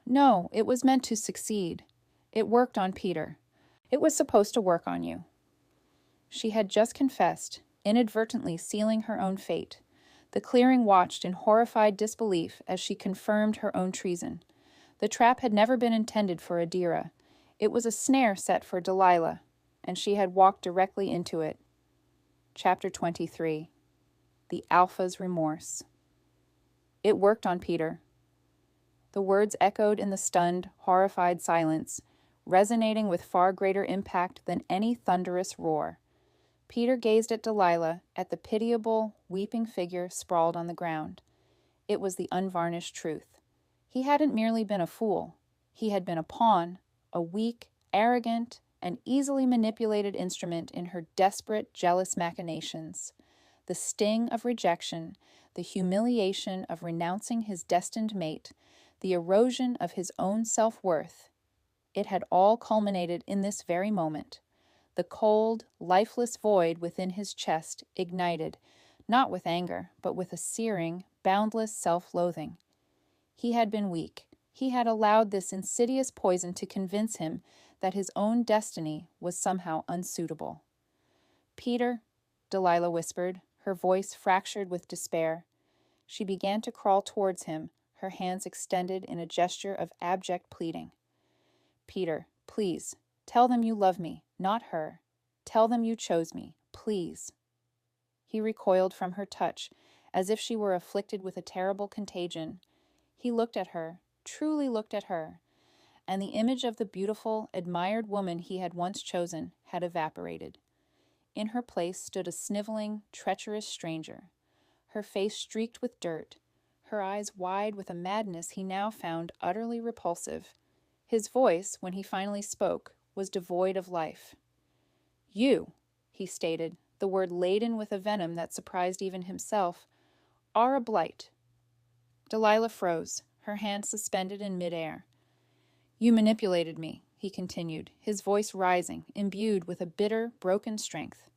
it was meant to succeed. It worked on Peter. It was supposed to work on you." She had just confessed, inadvertently sealing her own fate. The clearing watched in horrified disbelief as she confirmed her own treason. The trap had never been intended for Adira. It was a snare set for Delilah, and she had walked directly into it. Chapter 23. The Alpha's Remorse. "It worked on Peter." The words echoed in the stunned, horrified silence, resonating with far greater impact than any thunderous roar. Peter gazed at Delilah, at the pitiable, weeping figure sprawled on the ground. It was the unvarnished truth. He hadn't merely been a fool. He had been a pawn, a weak, arrogant, and easily manipulated instrument in her desperate, jealous machinations. The sting of rejection, the humiliation of renouncing his destined mate, the erosion of his own self-worth, it had all culminated in this very moment. The cold, lifeless void within his chest ignited, not with anger, but with a searing, boundless self-loathing. He had been weak. He had allowed this insidious poison to convince him that his own destiny was somehow unsuitable. "Peter," Delilah whispered, her voice fractured with despair. She began to crawl towards him, her hands extended in a gesture of abject pleading. "Peter, please, tell them you love me, not her. Tell them you chose me, please." He recoiled from her touch, as if she were afflicted with a terrible contagion. He looked at her, truly looked at her, and the image of the beautiful, admired woman he had once chosen had evaporated. In her place stood a sniveling, treacherous stranger, her face streaked with dirt, her eyes wide with a madness he now found utterly repulsive. His voice, when he finally spoke, was devoid of life. "You," he stated, the word laden with a venom that surprised even himself, "are a blight." Delilah froze, her hand suspended in midair. "You manipulated me," he continued, his voice rising, imbued with a bitter, broken strength.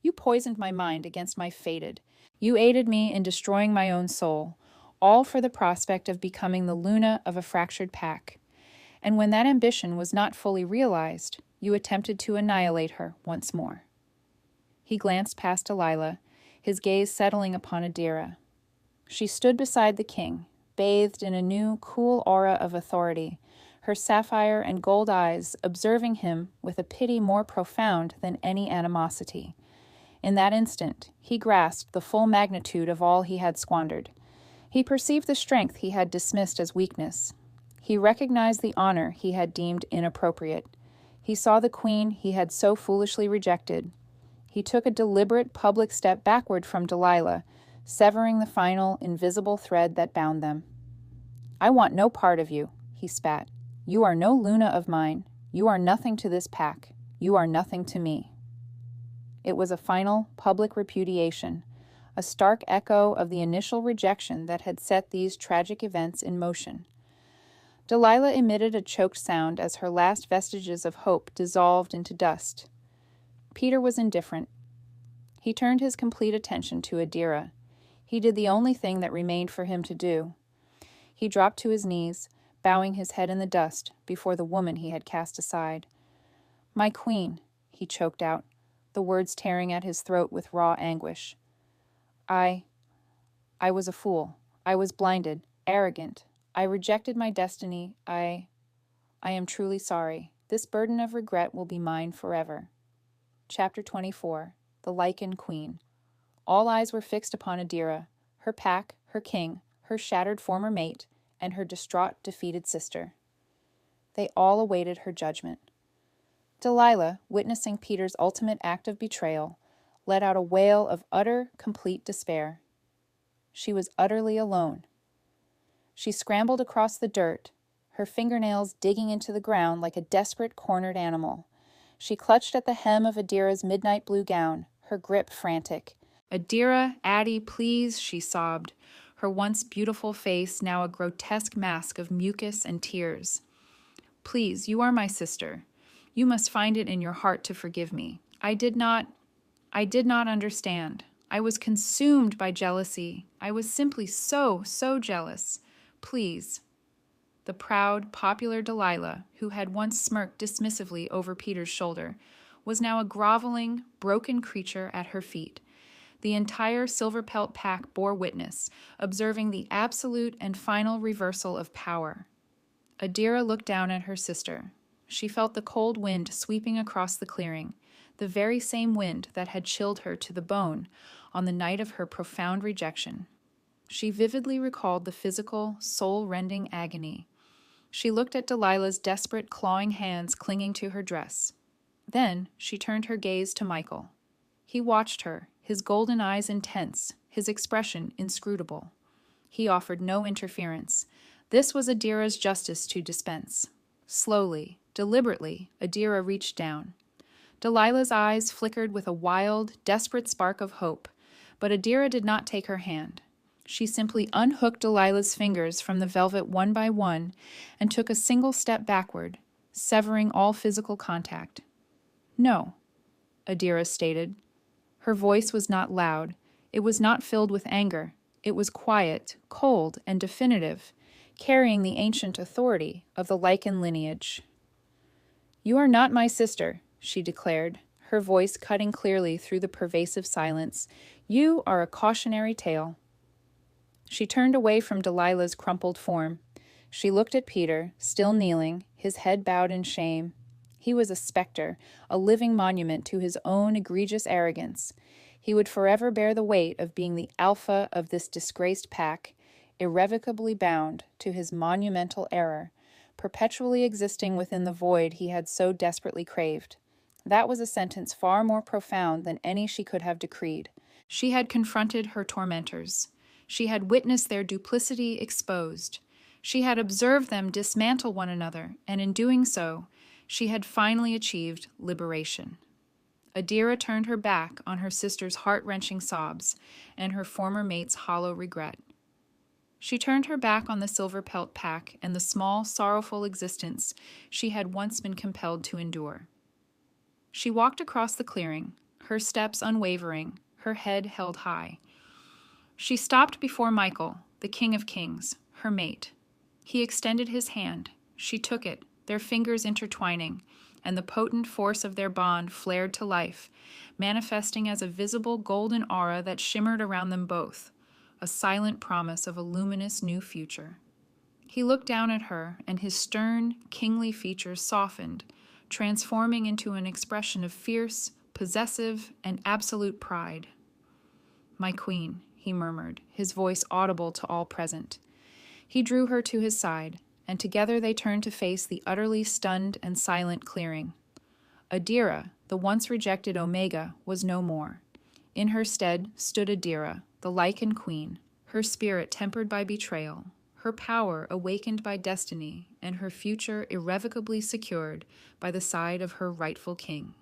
"You poisoned my mind against my fated. You aided me in destroying my own soul, all for the prospect of becoming the Luna of a fractured pack. And when that ambition was not fully realized, you attempted to annihilate her once more." He glanced past Delilah, his gaze settling upon Adira. She stood beside the king, bathed in a new, cool aura of authority, her sapphire and gold eyes observing him with a pity more profound than any animosity. In that instant, he grasped the full magnitude of all he had squandered. He perceived the strength he had dismissed as weakness. He recognized the honor he had deemed inappropriate. He saw the queen he had so foolishly rejected. He took a deliberate public step backward from Delilah, severing the final, invisible thread that bound them. "I want no part of you," he spat. "You are no Luna of mine. You are nothing to this pack. You are nothing to me." It was a final, public repudiation, a stark echo of the initial rejection that had set these tragic events in motion. Delilah emitted a choked sound as her last vestiges of hope dissolved into dust. Peter was indifferent. He turned his complete attention to Adira. He did the only thing that remained for him to do. He dropped to his knees, bowing his head in the dust before the woman he had cast aside. "My queen," he choked out, the words tearing at his throat with raw anguish. I was a fool. I was blinded, arrogant. I rejected my destiny. I am truly sorry. This burden of regret will be mine forever." Chapter 24. The Lycan Queen. All eyes were fixed upon Adira, her pack, her king, her shattered former mate, and her distraught, defeated sister. They all awaited her judgment. Delilah, witnessing Peter's ultimate act of betrayal, let out a wail of utter, complete despair. She was utterly alone. She scrambled across the dirt, her fingernails digging into the ground like a desperate, cornered animal. She clutched at the hem of Adira's midnight blue gown, her grip frantic. "Adira, Addie, please," she sobbed, her once beautiful face now a grotesque mask of mucus and tears. "Please, you are my sister. You must find it in your heart to forgive me. I did not understand. I was consumed by jealousy. I was simply so jealous. Please." The proud, popular Delilah, who had once smirked dismissively over Peter's shoulder, was now a groveling, broken creature at her feet. The entire Silverpelt Pack bore witness, observing the absolute and final reversal of power. Adira looked down at her sister. She felt the cold wind sweeping across the clearing, the very same wind that had chilled her to the bone on the night of her profound rejection. She vividly recalled the physical, soul-rending agony. She looked at Delilah's desperate, clawing hands clinging to her dress. Then she turned her gaze to Michael. He watched her, his golden eyes intense, his expression inscrutable. He offered no interference. This was Adira's justice to dispense. Slowly, deliberately, Adira reached down. Delilah's eyes flickered with a wild, desperate spark of hope, but Adira did not take her hand. She simply unhooked Delilah's fingers from the velvet one by one and took a single step backward, severing all physical contact. "No," Adira stated. Her voice was not loud. It was not filled with anger. It was quiet, cold, and definitive, carrying the ancient authority of the Lycan lineage. "You are not my sister," she declared, her voice cutting clearly through the pervasive silence. "You are a cautionary tale." She turned away from Delilah's crumpled form. She looked at Peter, still kneeling, his head bowed in shame. He was a specter, a living monument to his own egregious arrogance. He would forever bear the weight of being the alpha of this disgraced pack, irrevocably bound to his monumental error, perpetually existing within the void he had so desperately craved. That was a sentence far more profound than any she could have decreed. She had confronted her tormentors. She had witnessed their duplicity exposed. She had observed them dismantle one another, and in doing so, she had finally achieved liberation. Adira turned her back on her sister's heart-wrenching sobs and her former mate's hollow regret. She turned her back on the Silverpelt Pack and the small, sorrowful existence she had once been compelled to endure. She walked across the clearing, her steps unwavering, her head held high. She stopped before Michael, the King of Kings, her mate. He extended his hand. She took it, their fingers intertwining, and the potent force of their bond flared to life, manifesting as a visible golden aura that shimmered around them both, a silent promise of a luminous new future. He looked down at her, and his stern, kingly features softened, transforming into an expression of fierce, possessive, and absolute pride. "My queen," he murmured, his voice audible to all present. He drew her to his side, and together they turned to face the utterly stunned and silent clearing. Adira, the once rejected Omega, was no more. In her stead stood Adira, the Lycan queen, her spirit tempered by betrayal, her power awakened by destiny, and her future irrevocably secured by the side of her rightful king.